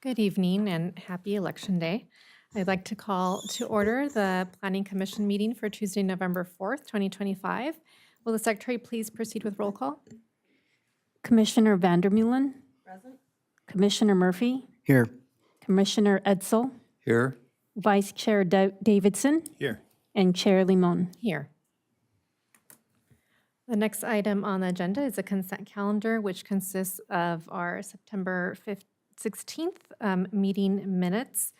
Good evening and happy Election Day. I'd like to call to order the Planning Commission meeting for Tuesday, November 4th, 2025. Will the secretary please proceed with roll call? Commissioner Vandermeulen. Present. Commissioner Murphy. Here. Commissioner Edsel. Here. Vice Chair Davidson. Here. And Chair Limon. Here. The next item on the agenda is a consent calendar, which consists of our September 16th meeting minutes.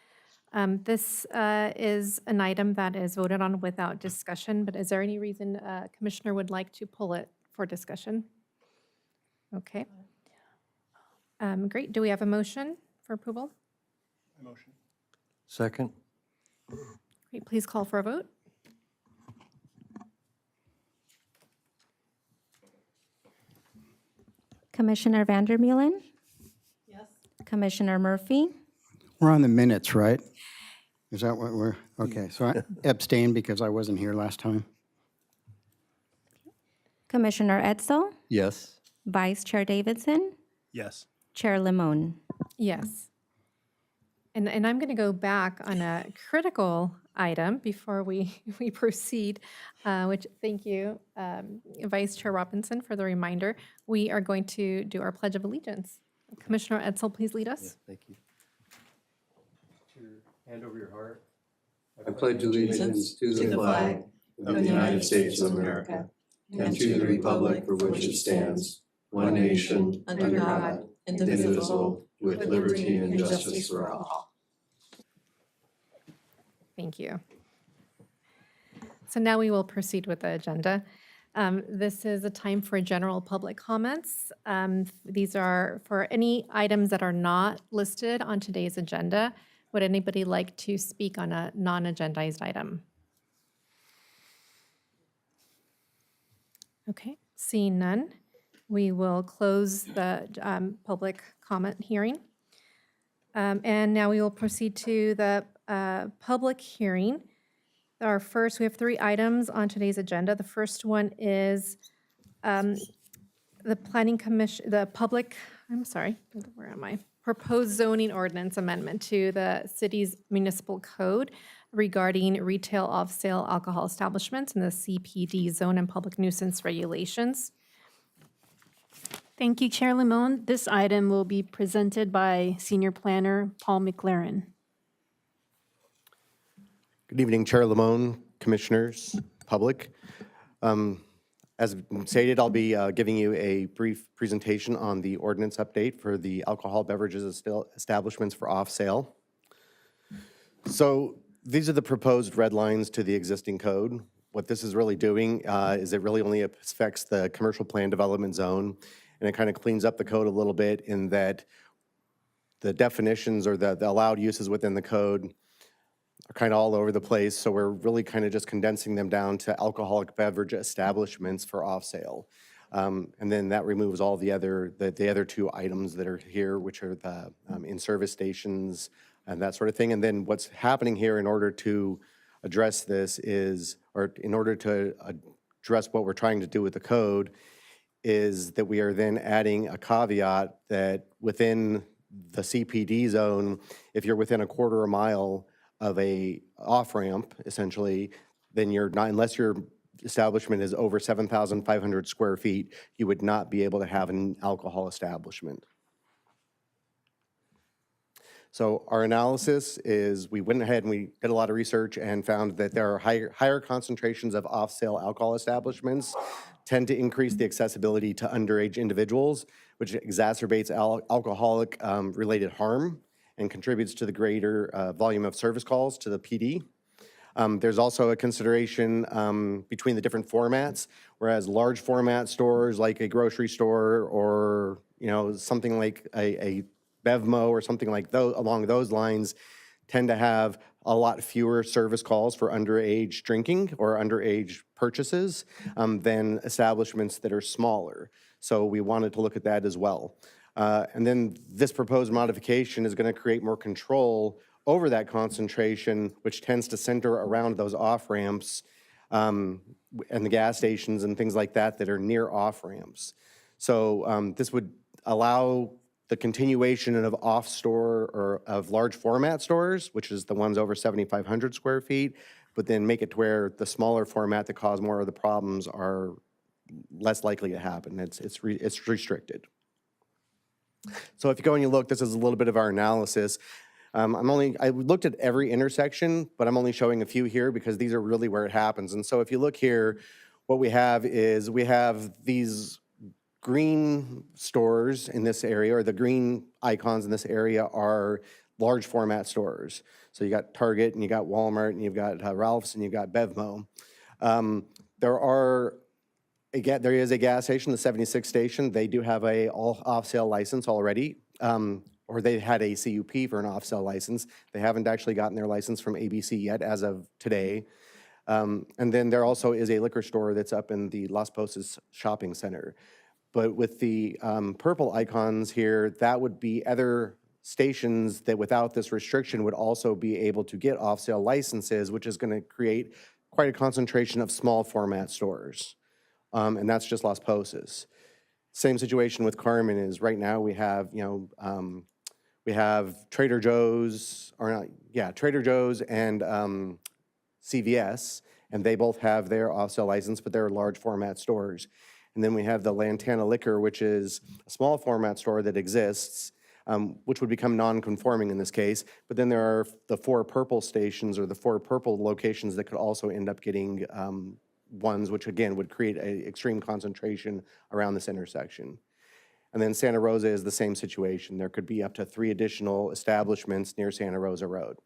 This is an item that is voted on without discussion, but is there any reason a commissioner would like to pull it for discussion? Okay. Great. Do we have a motion for approval? Motion. Second. Great. Please call for a vote. Commissioner Vandermeulen? Yes. Commissioner Murphy? We're on the minutes, right? Is that what we're, okay, so I abstained because I wasn't here last time. Commissioner Edsel? Yes. Vice Chair Davidson? Yes. Chair Limon? Yes. And I'm going to go back on a critical item before we proceed, which thank you, Vice Chair Robinson, for the reminder. We are going to do our Pledge of Allegiance. Commissioner Edsel, please lead us. Thank you. Hand over your heart. I pledge allegiance to the flag of the United States of America and to the republic for which it stands, one nation, under God, indivisible, with liberty and justice for all. Thank you. So now we will proceed with the agenda. This is a time for general public comments. These are for any items that are not listed on today's agenda. Would anybody like to speak on a non-agendized item? Okay, seeing none, we will close the public comment hearing. And now we will proceed to the public hearing. We have 3 items on today's agenda. The first one is the Planning Commission, where am I? Proposed zoning ordinance amendment to the city's municipal code regarding retail off-sale alcohol establishments in the CPD zone and public nuisance regulations. Thank you, Chair Limon. This item will be presented by Senior Planner Paul McLaren. Good evening, Chair Limon, Commissioners, public. As stated, I'll be giving you a brief presentation on the ordinance update for the alcohol beverages establishments for off-sale. So these are the proposed red lines to the existing code. What this is really doing is it really only affects the commercial plan development zone, and it kind of cleans up the code a little bit in that the definitions or the allowed uses within the code are kind of all over the place, so we're really kind of just condensing them down to alcoholic beverage establishments for off-sale. And then that removes all the other 2 items that are here, which are the in-service stations and that sort of thing. And then what's happening here in order to address this is, or in order to address what we're trying to do with the code, is that we are then adding a caveat that within the CPD zone, if you're within a quarter of a mile of a off-ramp, essentially, then you're not, unless your establishment is over 7,500 square feet, you would not be able to have an alcohol establishment. So our analysis is we went ahead and we did a lot of research and found that there are higher concentrations of off-sale alcohol establishments tend to increase the accessibility to underage individuals, which exacerbates alcoholic related harm and contributes to the greater volume of service calls to the PD. There's also a consideration between the different formats, whereas large format stores like a grocery store or something like a Bevmo or something like along those lines tend to have a lot fewer service calls for underage drinking or underage purchases than establishments that are smaller. So we wanted to look at that as well. And then this proposed modification is going to create more control over that concentration, which tends to center around those off-ramps and the gas stations and things like that that are near off-ramps. So this would allow the continuation of off-store or of large format stores, which is the ones over 7,500 square feet, but then make it to where the smaller format that cause more of the problems are less likely to happen. It's restricted. So if you go and you look, this is a little bit of our analysis. I looked at every intersection, but I'm only showing a few here because these are really where it happens. And so if you look here, what we have is we have these green stores in this area, or the green icons in this area are large format stores. So you got Target and you got Walmart and you've got Ralph's and you've got Bevmo. There is a gas station, the 76 station. They do have a off-sale license already, or they had a CUP for an off-sale license. They haven't actually gotten their license from ABC yet as of today. And then there also is a liquor store that's up in the Las Posas Shopping Center. But with the purple icons here, that would be other stations that without this restriction would also be able to get off-sale licenses, which is going to create quite a concentration of small format stores. And that's just Las Posas. Same situation with Carmen is right now we have, we have Trader Joe's, Trader Joe's and CVS, and they both have their off-sale license, but they're large format stores. And then we have the Lantana Liquor, which is a small format store that exists, which would become non-conforming in this case. But then there are the 4 purple stations or the 4 purple locations that could also end up getting ones, which again would create an extreme concentration around this intersection. And then Santa Rosa is the same situation. There could be up to 3 additional establishments near Santa Rosa Road.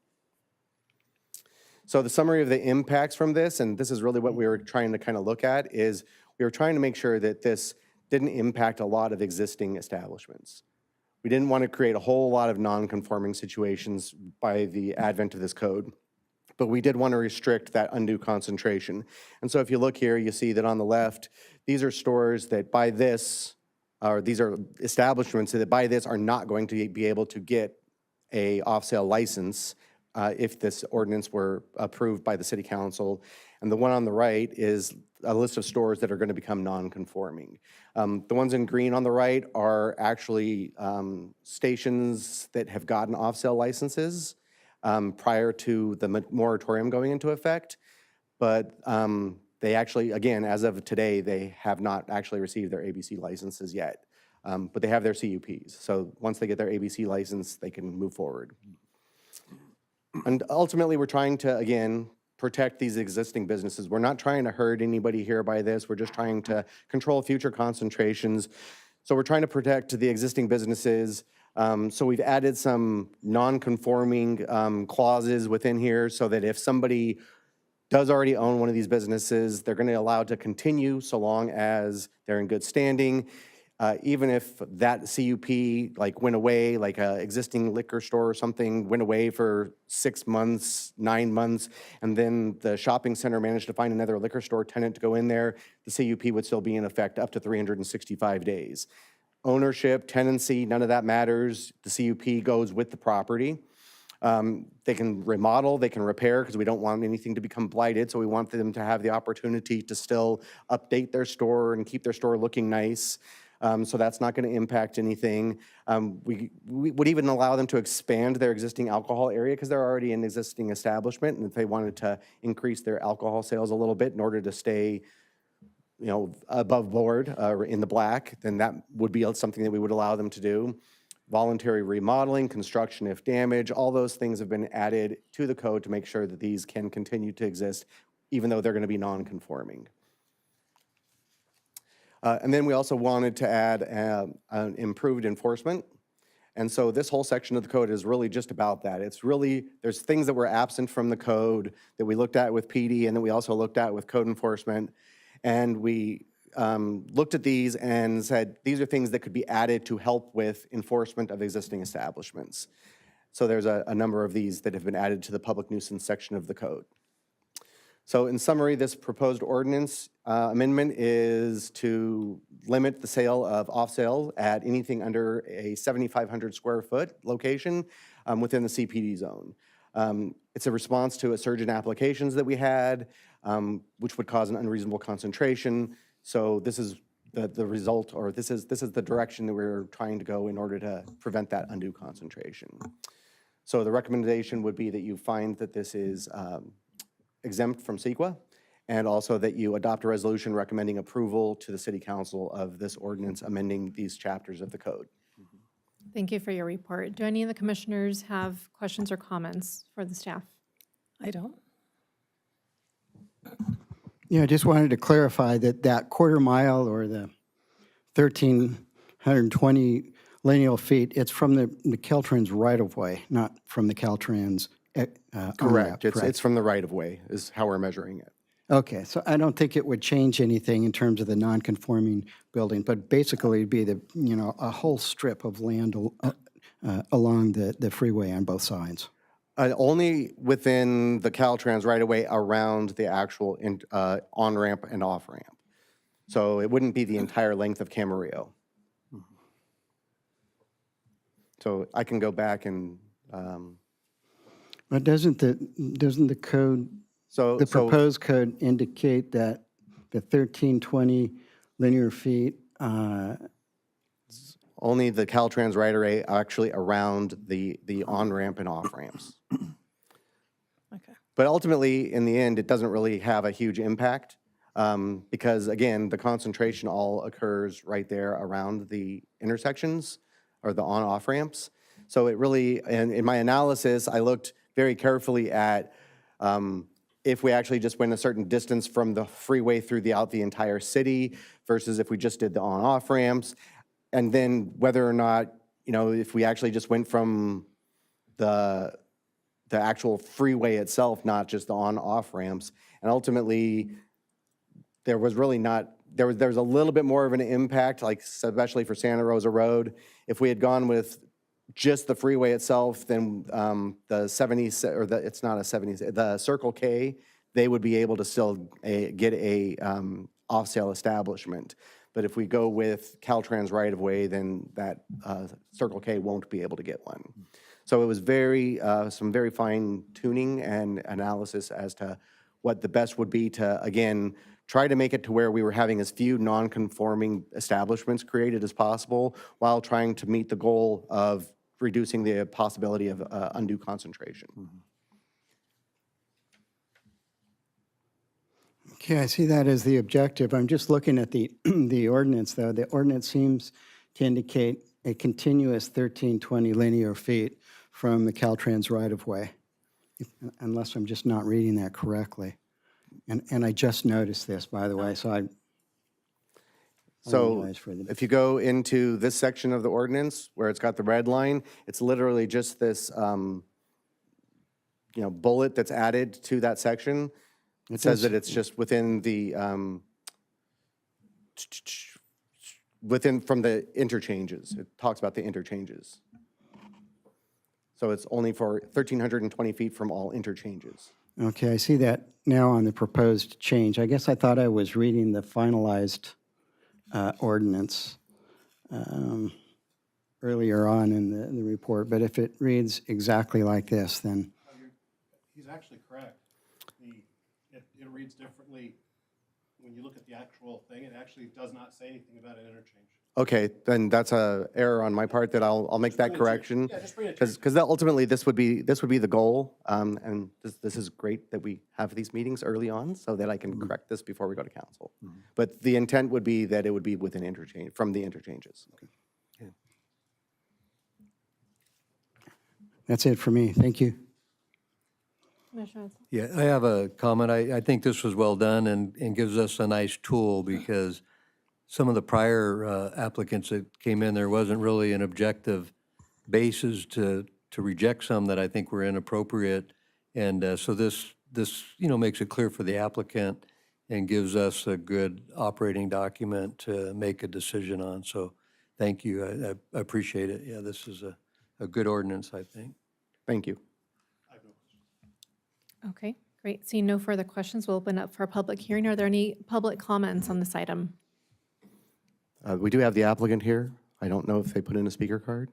So the summary of the impacts from this, and this is really what we were trying to kind of look at, is we were trying to make sure that this didn't impact a lot of existing establishments. We didn't want to create a whole lot of non-conforming situations by the advent of this code, but we did want to restrict that undue concentration. And so if you look here, you see that on the left, these are stores that by this, or these are establishments that by this are not going to be able to get a off-sale license if this ordinance were approved by the city council. And the one on the right is a list of stores that are going to become non-conforming. The ones in green on the right are actually stations that have gotten off-sale licenses prior to the moratorium going into effect. But they actually, again, as of today, they have not actually received their ABC licenses yet. But they have their CUPs. So once they get their ABC license, they can move forward. And ultimately, we're trying to, again, protect these existing businesses. We're not trying to hurt anybody here by this. We're just trying to control future concentrations. So we're trying to protect the existing businesses. So we've added some non-conforming clauses within here so that if somebody does already own one of these businesses, they're going to be allowed to continue so long as they're in good standing. Even if that CUP like went away, like an existing liquor store or something went away for 6 months, 9 months, and then the shopping center managed to find another liquor store tenant to go in there, the CUP would still be in effect up to 365 days. Ownership, tenancy, none of that matters. The CUP goes with the property. They can remodel, they can repair, because we don't want anything to become blighted, so we want them to have the opportunity to still update their store and keep their store looking nice. So that's not going to impact anything. We would even allow them to expand their existing alcohol area because they're already an existing establishment, and if they wanted to increase their alcohol sales a little bit in order to stay, above board or in the black, then that would be something that we would allow them to do. Voluntary remodeling, construction if damaged, all those things have been added to the code to make sure that these can continue to exist, even though they're going to be non-conforming. And then we also wanted to add an improved enforcement. And so this whole section of the code is really just about that. It's really, there's things that were absent from the code that we looked at with PD and that we also looked at with code enforcement. And we looked at these and said, these are things that could be added to help with enforcement of existing establishments. So there's a number of these that have been added to the public nuisance section of the code. So in summary, this proposed ordinance amendment is to limit the sale of off-sale at anything under a 7,500 square foot location within the CPD zone. It's a response to a surge in applications that we had, which would cause an unreasonable concentration. So this is the result, or this is the direction that we're trying to go in order to prevent that undue concentration. So the recommendation would be that you find that this is exempt from CEQA, and also that you adopt a resolution recommending approval to the city council of this ordinance amending these chapters of the code. Thank you for your report. Do any of the commissioners have questions or comments for the staff? I don't. Yeah, I just wanted to clarify that that quarter mile or the 1,320 lineal feet, it's from the Caltrans right-of-way, not from the Caltrans Correct. on-ramp, It's from the right-of-way is how we're measuring it. Okay, so I don't think it would change anything in terms of the non-conforming building, but basically it'd be the, a whole strip of land along the freeway on both sides. Only within the Caltrans right-of-way around the actual on-ramp and off-ramp. So it wouldn't be the entire length of Camarillo. So I can go back and, But doesn't the code, so. the proposed code indicate that the 1,320 linear feet, Only the Caltrans right-of-way actually around the on-ramp and off-ramps. Okay. But ultimately, in the end, it doesn't really have a huge impact because, again, the concentration all occurs right there around the intersections or the on-off ramps. So it really, and in my analysis, I looked very carefully at if we actually just went a certain distance from the freeway throughout the entire city versus if we just did the on-off ramps. And then whether or not, if we actually just went from the actual freeway itself, not just the on-off ramps. And ultimately, there was really not, there was a little bit more of an impact, like especially for Santa Rosa Road. If we had gone with just the freeway itself, then the 70, or it's not a 70, the Circle K, they would be able to still get a off-sale establishment. But if we go with Caltrans right-of-way, then that Circle K won't be able to get one. So it was some very fine tuning and analysis as to what the best would be to, again, try to make it to where we were having as few non-conforming establishments created as possible while trying to meet the goal of reducing the possibility of undue concentration. okay, I see that as the objective. I'm just looking at the ordinance, though. The ordinance seems to indicate a continuous 1,320 linear feet from the Caltrans right-of-way, unless I'm just not reading that correctly. And I just noticed this, by the way, so I So apologize for the... if you go into this section of the ordinance where it's got the red line, it's literally just this, bullet that's added to that section. It says that it's just within the, from the interchanges. It talks about the interchanges. So it's only for 1,320 feet from all interchanges. Okay, I see that now on the proposed change. I guess I thought I was reading the finalized ordinance earlier on in the report, but if it reads exactly like this, then, He's actually correct. It reads differently. When you look at the actual thing, it actually does not say anything about an interchange. Okay, then that's a error on my part that I'll make that correction. Yeah, just bring it to Because ultimately, this would be the goal, and this is great that we have these meetings early on so that I can correct this before we go to council. But the intent would be that it would be within interchange, from the interchanges. that's it for me. Thank you. Commissioner Edsel? Yeah, I have a comment. I think this was well done and gives us a nice tool because some of the prior applicants that came in, there wasn't really an objective basis to reject some that I think were inappropriate. And so this makes it clear for the applicant and gives us a good operating document to make a decision on. So thank you. I appreciate it. Yeah, this is a good ordinance, I think. Thank you. Okay, great. Seeing no further questions, we'll open up for a public hearing. Are there any public comments on this item? We do have the applicant here. I don't know if they put in a speaker card.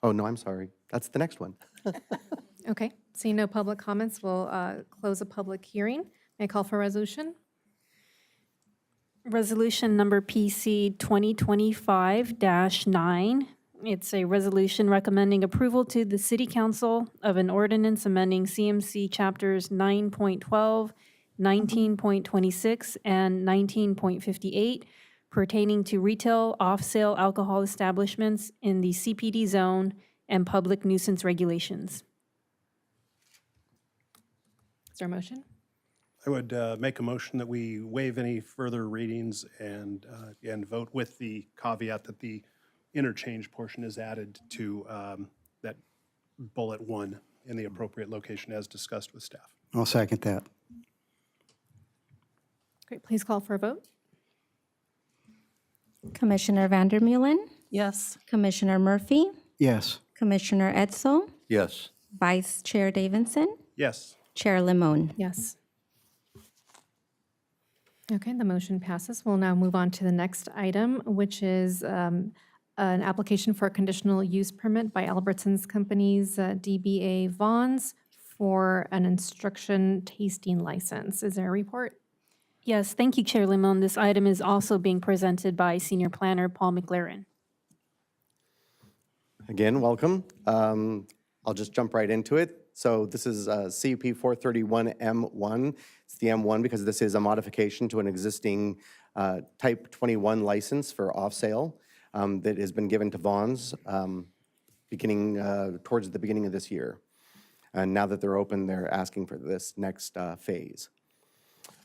Oh, no, I'm sorry. That's the next one. Okay, seeing no public comments, we'll close a public hearing. May I call for a resolution? Resolution number PC 2025-9. It's a resolution recommending approval to the City Council of an ordinance amending CMC Chapters 9.12, 19.26, and 19.58 pertaining to retail off-sale alcohol establishments in the CPD zone and public nuisance regulations. Is there a motion? I would make a motion that we waive any further readings and vote with the caveat that the interchange portion is added to that bullet 1 in the appropriate location as discussed with staff. I'll second that. Great, please call for a vote. Commissioner Vandermeulen, Yes. Commissioner Murphy, Yes. Commissioner Edsel, Yes. Vice Chair Davidson, Yes. Chair Limon. Yes. Okay, the motion passes. We'll now move on to the next item, which is an application for a conditional use permit by Albertsons Companies DBA Vons for an instruction tasting license. Is there a report? Yes, thank you, Chair Limon. This item is also being presented by Senior Planner Paul McLaren. Again, welcome. I'll just jump right into it. So this is CUP 431M1. It's the M1 because this is a modification to an existing Type 21 license for off-sale that has been given to Vons beginning towards the beginning of this year. And now that they're open, they're asking for this next phase.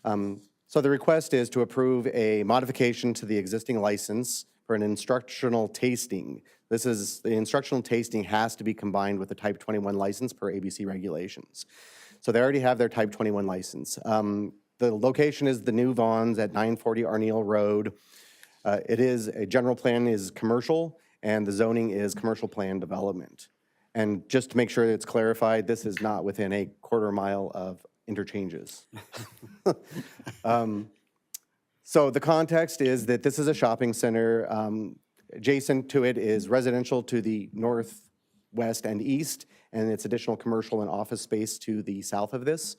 So the request is to approve a modification to the existing license for an instructional tasting. The instructional tasting has to be combined with the Type 21 license per ABC regulations. So they already have their Type 21 license. The location is the new Vons at 940 Arneal Road. A general plan is commercial, and the zoning is commercial plan development. And just to make sure that it's clarified, this is not within a quarter mile of interchanges. So the context is that this is a shopping center. Adjacent to it is residential to the northwest and east, and it's additional commercial and office space to the south of this.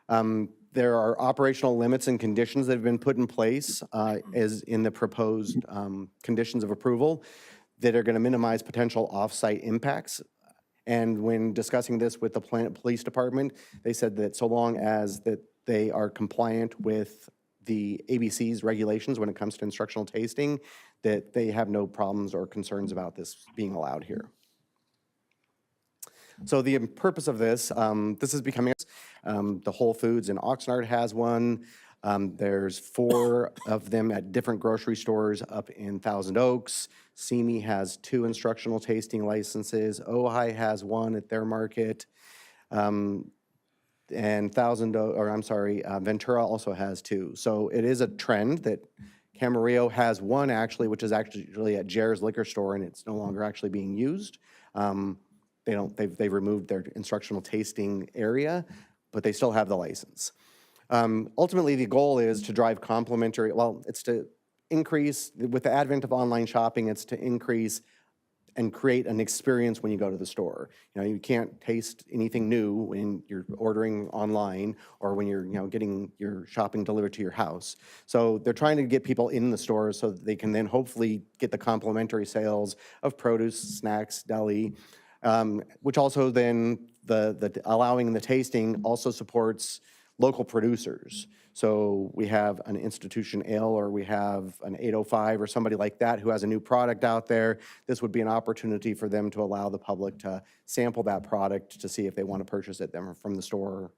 There are operational limits and conditions that have been put in place as in the proposed conditions of approval that are going to minimize potential off-site impacts. And when discussing this with the police department, they said that so long as that they are compliant with the ABC's regulations when it comes to instructional tasting, that they have no problems or concerns about this being allowed here. So the purpose of this, this is becoming, the Whole Foods in Oxnard has one. There's 4 of them at different grocery stores up in Thousand Oaks. Simi has 2 instructional tasting licenses. Ojai has 1 at their market. And Ventura also has 2. So it is a trend that Camarillo has 1 actually, which is actually at Jer's Liquor Store, and it's no longer actually being used. They've removed their instructional tasting area, but they still have the license. Ultimately, the goal is to drive complementary, it's to increase, with the advent of online shopping, it's to increase and create an experience when you go to the store. You know, you can't taste anything new when you're ordering online or when you're, getting your shopping delivered to your house. So they're trying to get people in the stores so that they can then hopefully get the complementary sales of produce, snacks, deli, which also then the allowing the tasting also supports local producers. So we have an Institution Ale or we have an 805 or somebody like that who has a new product out there. This would be an opportunity for them to allow the public to sample that product to see if they want to purchase it from the store.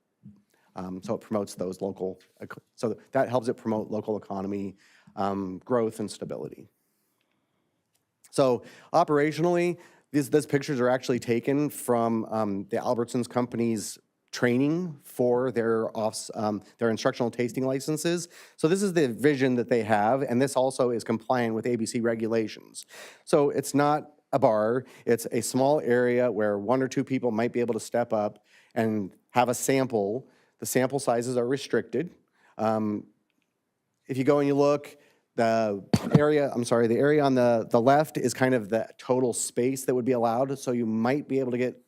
So it promotes those local, so that helps it promote local economy, growth and stability. So operationally, these pictures are actually taken from the Albertsons Company's training for their instructional tasting licenses. So this is the vision that they have, and this also is compliant with ABC regulations. So it's not a bar, it's a small area where 1 or 2 people might be able to step up and have a sample. The sample sizes are restricted. If you go and you look, the area on the left is kind of the total space that would be allowed. So you might be able to get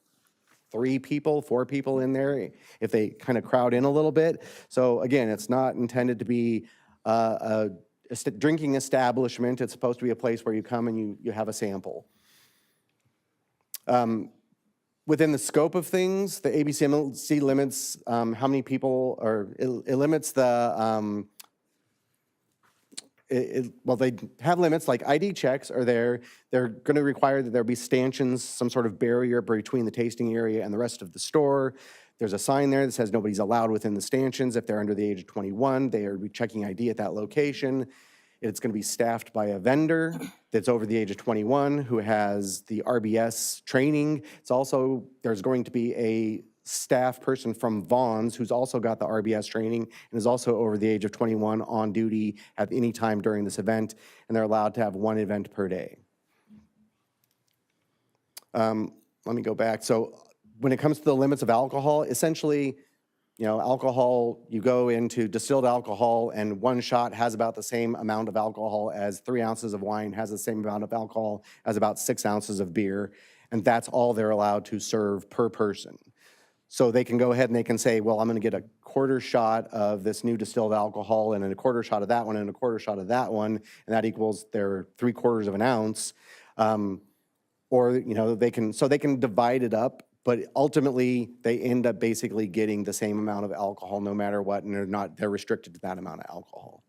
3 people, 4 people in there if they kind of crowd in a little bit. So again, it's not intended to be a drinking establishment. It's supposed to be a place where you come and you have a sample. Within the scope of things, the ABCMLC limits how many people, or it limits the, well, they have limits, like ID checks are there. They're going to require that there be stanchions, some sort of barrier between the tasting area and the rest of the store. There's a sign there that says nobody's allowed within the stanchions. If they're under the age of 21, they are checking ID at that location. It's going to be staffed by a vendor that's over the age of 21 who has the RBS training. It's also, there's going to be a staff person from Vons who's also got the RBS training and is also over the age of 21 on duty at any time during this event, and they're allowed to have one event per day. Let me go back. So when it comes to the limits of alcohol, essentially, you know, alcohol, you go into distilled alcohol and one shot has about the same amount of alcohol as 3 ounces of wine, has the same amount of alcohol as about 6 ounces of beer, and that's all they're allowed to serve per person. So they can go ahead and they can say, well, I'm going to get a quarter shot of this new distilled alcohol and then a quarter shot of that one and a quarter shot of that one, and that equals their 3/4 of an ounce. Or, you know, they can divide it up, but ultimately they end up basically getting the same amount of alcohol no matter what, and they're restricted to that amount of alcohol.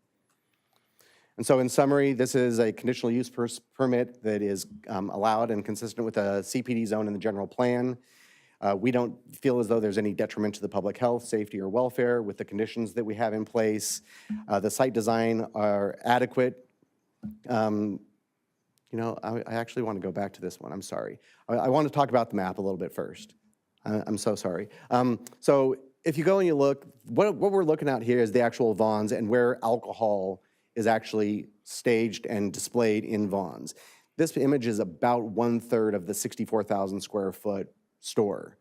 And so in summary, this is a conditional use permit that is allowed and consistent with a CPD zone in the general plan. We don't feel as though there's any detriment to the public health, safety, or welfare with the conditions that we have in place. The site design are adequate. You know, I actually want to go back to this one. I'm sorry. I want to talk about the map a little bit first. I'm so sorry. So if you go and you look, what we're looking at here is the actual Vons and where alcohol is actually staged and displayed in Vons. This image is about 1/3 of the 64,000 square foot store.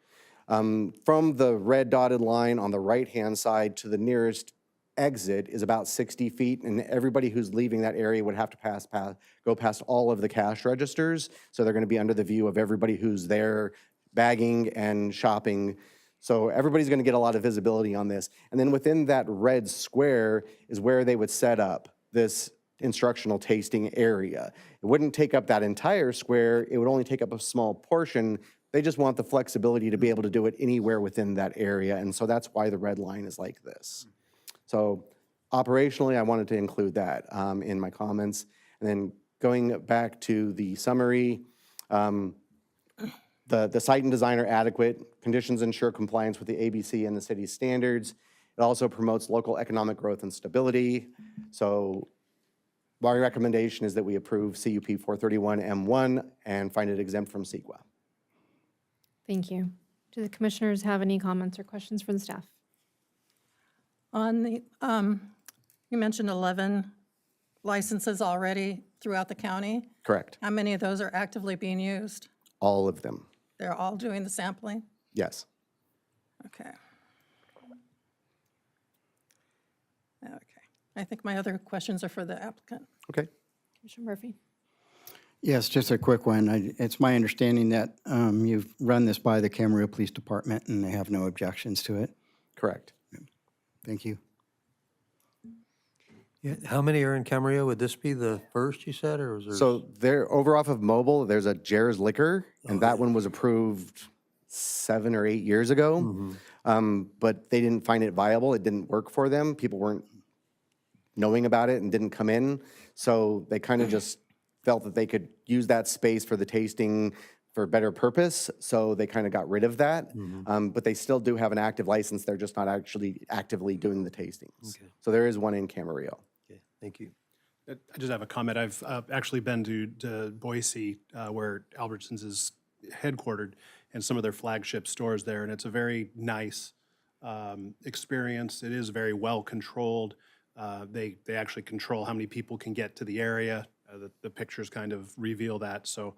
From the red dotted line on the right-hand side to the nearest exit is about 60 feet, and everybody who's leaving that area would have to go past all of the cash registers, so they're going to be under the view of everybody who's there bagging and shopping. So everybody's going to get a lot of visibility on this. And then within that red square is where they would set up this instructional tasting area. It wouldn't take up that entire square, it would only take up a small portion. They just want the flexibility to be able to do it anywhere within that area, and so that's why the red line is like this. So operationally, I wanted to include that in my comments. And then going back to the summary, the site and design are adequate. Conditions ensure compliance with the ABC and the city's standards. It also promotes local economic growth and stability. So my recommendation is that we approve CUP 431M1 and find it exempt from CEQA. Thank you. Do the commissioners have any comments or questions for the staff? On the, you mentioned 11 licenses already throughout the county. Correct. How many of those are actively being used? All of them. They're all doing the sampling? Yes. Okay. Okay. I think my other questions are for the applicant. Okay. Commissioner Murphy? Yes, just a quick one. It's my understanding that you've run this by the Camarillo Police Department and they have no objections to it. Correct. Thank you. Yeah, how many are in Camarillo? Would this be the first, you said, or was there? So there, over off of Mobile, there's a Jer's Liquor, and that one was approved 7 or 8 years ago. But they didn't find it viable. It didn't work for them. People weren't knowing about it and didn't come in. So they kind of just felt that they could use that space for the tasting for a better purpose. So they kind of got rid of that. But they still do have an active license. They're just not actually actively doing the tastings. Okay. So there is one in Camarillo. Okay, thank you. I just have a comment. I've actually been to Boise, where Albertsons is headquartered, and some of their flagship stores there, and it's a very nice experience. It is very well controlled. They actually control how many people can get to the area. The pictures kind of reveal that. So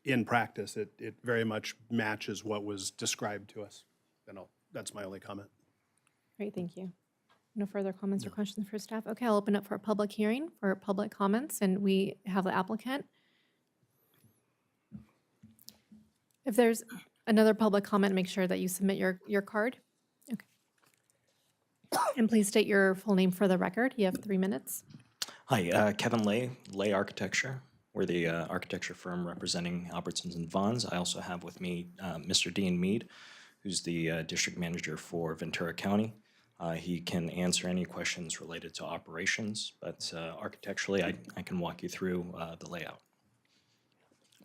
in practice, it very much matches what was described to us. And that's my only comment. Great, thank you. No further comments or questions for staff? Okay, I'll open up for a public hearing for public comments, and we have the applicant. If there's another public comment, make sure that you submit your card. Okay. And please state your full name for the record. You have 3 minutes. Hi, Kevin Lay Architecture. We're the architecture firm representing Albertsons and Vons. I also have with me Mr. Dean Mead, who's the district manager for Ventura County. He can answer any questions related to operations, but architecturally, I can walk you through the layout.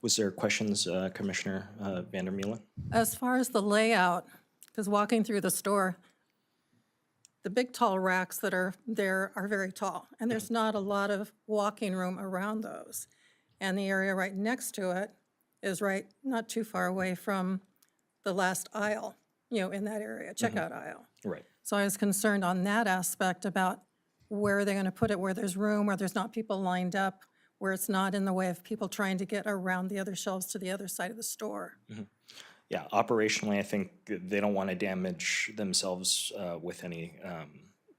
Was there questions, Commissioner Vandermeulen? As far as the layout, because walking through the store, the big tall racks that are there are very tall, and there's not a lot of walking room around those. And the area right next to it is right, not too far away from the last aisle, in that area, checkout aisle. Right. So I was concerned on that aspect about where they're going to put it, where there's room, where there's not people lined up, where it's not in the way of people trying to get around the other shelves to the other side of the store. Yeah, operationally, I think they don't want to damage themselves with any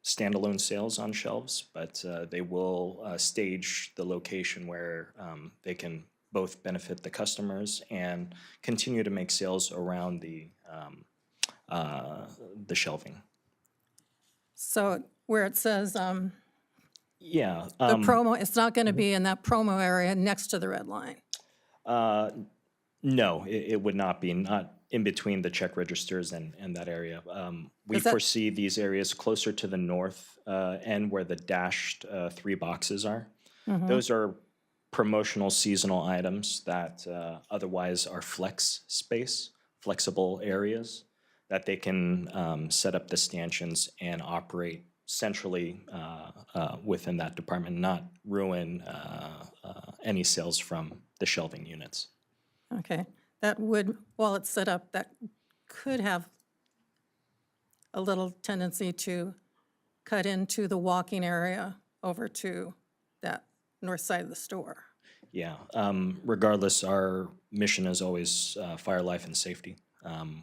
standalone sales on shelves, but they will stage the location where they can both benefit the customers and continue to make sales around the shelving. So where it says the Yeah. promo, it's not going to be in that promo area next to the red line. No, it would not be, not in between the check registers and that area. We Is that- foresee these areas closer to the north end where the dashed 3 boxes are. Those are promotional seasonal items that otherwise are flex space, flexible areas that they can set up the stanchions and operate centrally within that department, not ruin any sales from the shelving units. Okay, that would, while it's set up, that could have a little tendency to cut into the walking area over to that north side of the store. Yeah, regardless, our mission is always fire, life, and safety.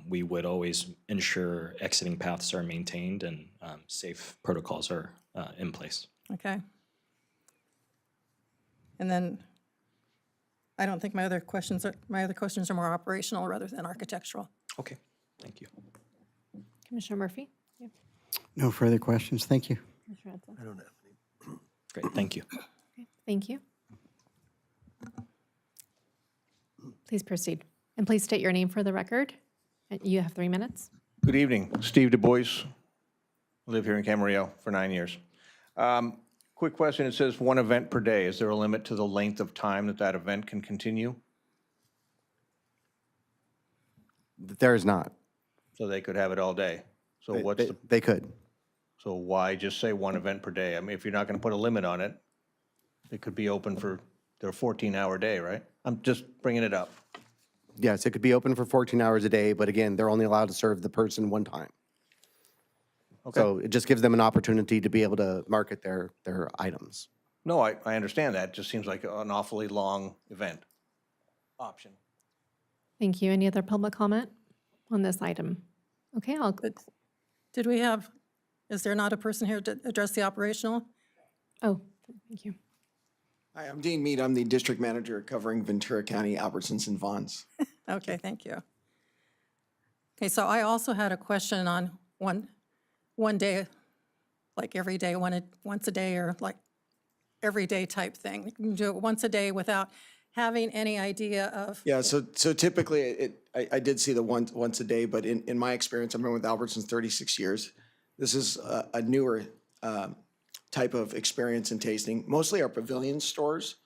We would always ensure exiting paths are maintained and safe protocols are in place. Okay? And then, I don't think my other questions are more operational rather than architectural. Okay, thank you. Commissioner Murphy? No further questions. Thank you. Commissioner Edsel? Great, thank you. Thank you. Please proceed. And please state your name for the record. You have 3 minutes. Good evening. Steve Du Bois. Live here in Camarillo for 9 years. Quick question. It says 1 event per day. Is there a limit to the length of time that that event can continue? There is not. So they could have it all day. So what's the, They could. so why just say 1 event per day? I mean, if you're not going to put a limit on it, it could be open for their 14-hour day, right? I'm just bringing it up. Yes, it could be open for 14 hours a day, but again, they're only allowed to serve the person one time. Okay. So it just gives them an opportunity to be able to market their items. No, I understand that. It just seems like an awfully long event option. Thank you. Any other public comment on this item? Okay, Did we have, is there not a person here to address the operational? oh, thank you. Hi, I'm Dean Mead. I'm the district manager covering Ventura County, Albertsons, and Vons. Okay, thank you. Okay, so I also had a question on one day, like every day, once a day, or like everyday type thing. You can do it once a day without having any idea of. Yeah, so typically, I did see the once a day, but in my experience, I've been with Albertsons 36 years. This is a newer type of experience and tasting. Mostly our pavilion stores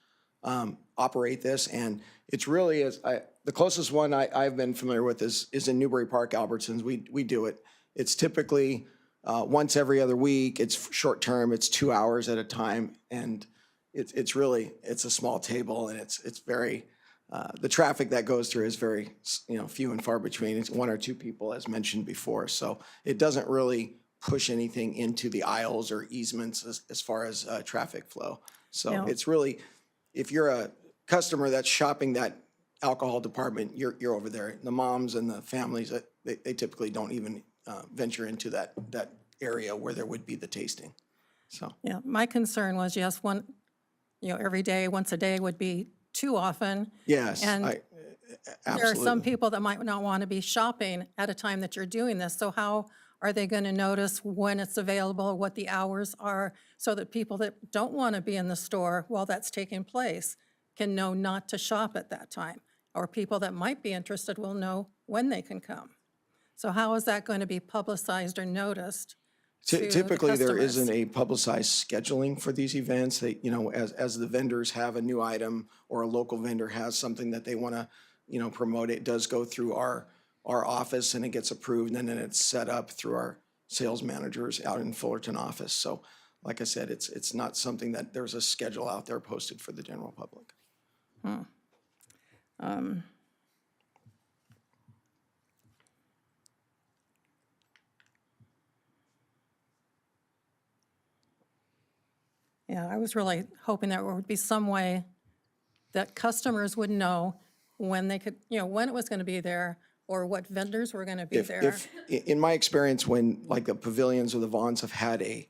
operate this, and it's really, the closest one I've been familiar with is in Newbury Park, Albertsons. We do it. It's typically once every other week. It's short term. It's 2 hours at a time, and it's really a small table, and it's very the traffic that goes through is very few and far between. It's 1 or 2 people, as mentioned before, so it doesn't really push anything into the aisles or easements as far as traffic flow. So Yeah. it's really, if you're a customer that's shopping that alcohol department, you're over there. The moms and the families, they typically don't even venture into that area where there would be the tasting. So, Yeah, my concern was, yes, every day, once a day would be too often. yes, And there There are some people that might not want to be shopping at a time that you're doing this. So how Are they going to notice when it's available, what the hours are, so that people that don't want to be in the store while that's taking place can know not to shop at that time? Or people that might be interested will know when they can come. So how is that going to be publicized or noticed to the Typically, there customers? isn't a publicized scheduling for these events. They, you know, as the vendors have a new item or a local vendor has something that they want to, you know, promote, it does go through our office and it gets approved, and then it's set up through our sales managers out in Fullerton office. So like I said, it's not something that there's a schedule out there posted for the general public. Yeah, I was really hoping there would be some way that customers would know when they could, you know, when it was going to be there or what vendors were going to be there. In my experience, when like the pavilions or the Vons have had a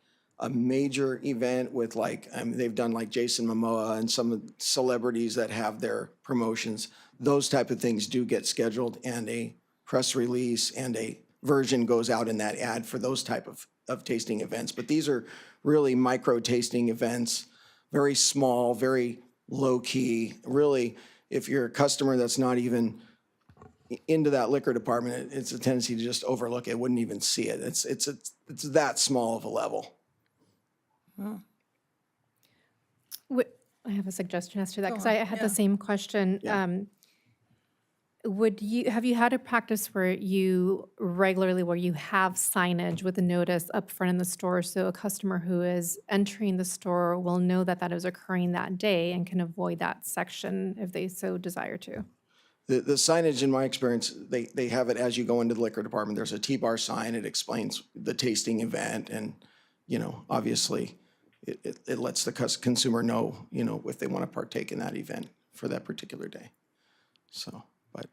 major event with like, they've done like Jason Momoa and some celebrities that have their promotions, those type of things do get scheduled, and a press release and a version goes out in that ad for those type of tasting events. But these are really micro tasting events, very small, very low key. Really, if you're a customer that's not even into that liquor department, it's a tendency to just overlook it, wouldn't even see it. It's that small of a level. I have a suggestion as to that, Go because on, I had yeah. the same question. Have you had a practice where you have signage with a notice up front in the store, so a customer who is entering the store will know that that is occurring that day and can avoid that section if they so desire to? The signage, in my experience, they have it as you go into the liquor department. There's a T-bar sign. It explains the tasting event, and, you know, obviously, it lets the consumer know, you know, if they want to partake in that event for that particular day. So, but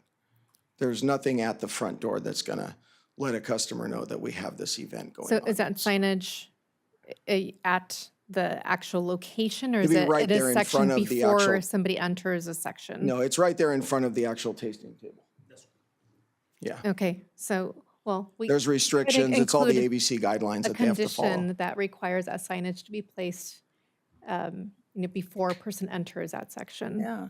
there's nothing at the front door that's going to let a customer know that we have this event going on. So is that signage at the actual location, or It'd is be it right at a there in section front of the before actual- somebody enters a section? No, it's right there in front of the actual tasting table. Yeah. Okay, so, well, we. There's restrictions. It's all the include ABC guidelines a that they have to follow. condition that requires that signage to be placed, before a person enters that section. Yeah.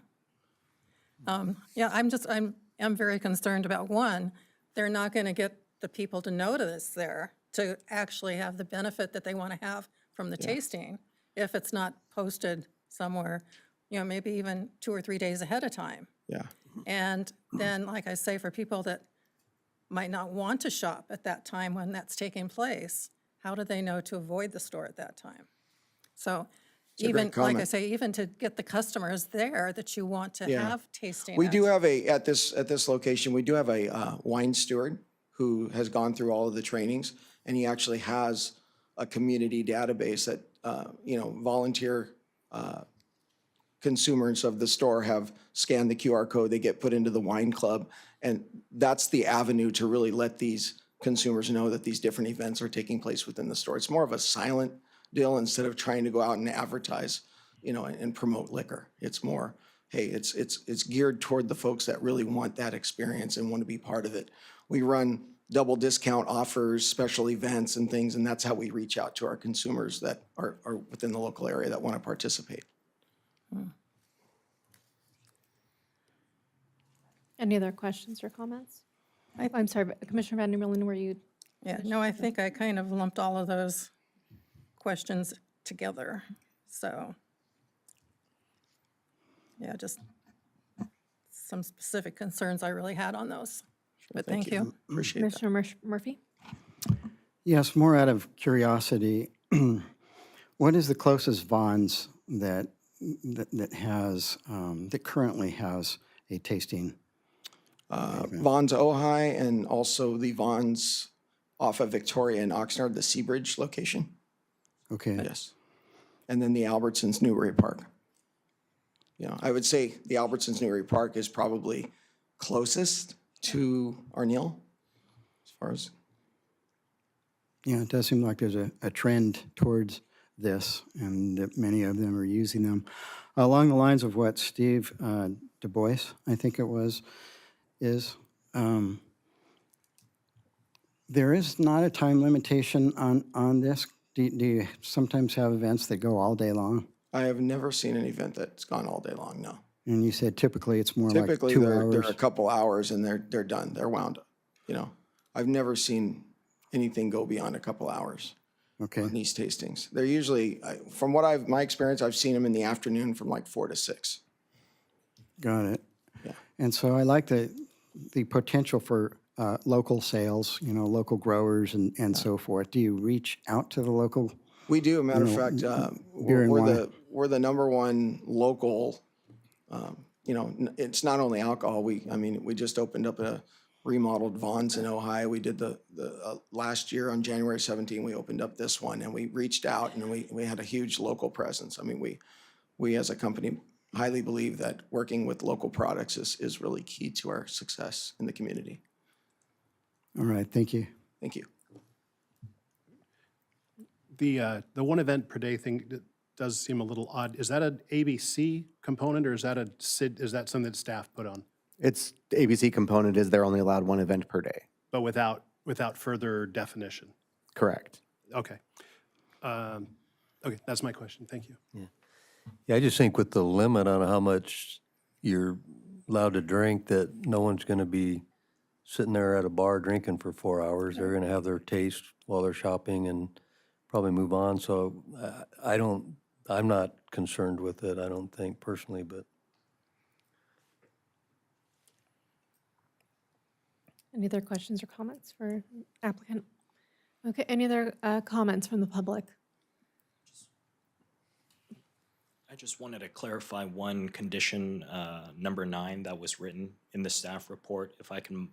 Yeah, I'm very concerned about, one, they're not going to get the people to notice there to actually have the benefit that they want to have from the tasting if it's not posted somewhere, you know, maybe even 2 or 3 days ahead of time. Yeah. And then, like I say, for people that might not want to shop at that time when that's taking place, how do they know to avoid the store at that time? So a great even, like I comment. say, even to get the customers there that you want to Yeah. have tasting. We at. do have at this location, we do have a wine steward who has gone through all of the trainings, and he actually has a community database that, you know, volunteer consumers of the store have scanned the QR code, they get put into the wine club, and that's the avenue to really let these consumers know that these different events are taking place within the store. It's more of a silent deal instead of trying to go out and advertise, you know, and promote liquor. It's more, hey, it's geared toward the folks that really want that experience and want to be part of it. We run double discount offers, special events and things, and that's how we reach out to our consumers that are within the local area that want to participate. Any other questions or comments? I'm sorry, but Commissioner Van der Meulen, were you? Yeah, no, I think I kind of lumped all of those questions together, so. Yeah, just some specific concerns I really had on those, but thank you. Appreciate that. Commissioner Murphy? Yes, more out of curiosity, what is the closest Vons that currently has a tasting? Vons Ojai and also the Vons off of Victoria and Oxnard, the Seabridge location. Okay. Yes. And then the Albertsons Newbury Park. You know, I would say the Albertsons Newbury Park is probably closest to Arneal as far as. Yeah, it does seem like there's a trend towards this, and that many of them are using them. Along the lines of what Steve Du Bois, I think it was, is, There is not a time limitation on this? Do you sometimes have events that go all day long? I have never seen an event that's gone all day long, no. And you said typically it's more like Typically, 2 they're hours? a couple hours and they're done, they're wound up, you know? I've never seen anything go beyond a couple hours Okay, on these tastings. They're usually, from my experience, I've seen them in the afternoon from like 4 to 6. got it. Yeah. And so I like the potential for local sales, you know, local growers and so forth. Do you reach out to the local? We do, a matter of fact, beer and wine. we're the number one local, you know, it's not only alcohol, we just opened up a remodeled Vons in Ohio. We did the last year on January 17, we opened up this one, and we reached out and we had a huge local presence. I mean, we as a company highly believe that working with local products is really key to our success in the community. All right, thank you. Thank you. The one event per day thing does seem a little odd. Is that an ABC component, or is that is that something that staff put on? Its ABC component is they're only allowed one event per day. But without further definition? Correct. Okay. Okay, that's my question. Thank you. Yeah, I just think with the limit on how much you're allowed to drink, that no one's going to be sitting there at a bar drinking for 4 hours. They're going to have their taste while they're shopping and probably move on. So I'm not concerned with it, I don't think personally, but. Any other questions or comments for applicant? Okay, any other comments from the public? I just wanted to clarify one condition, number 9, that was written in the staff report. If I can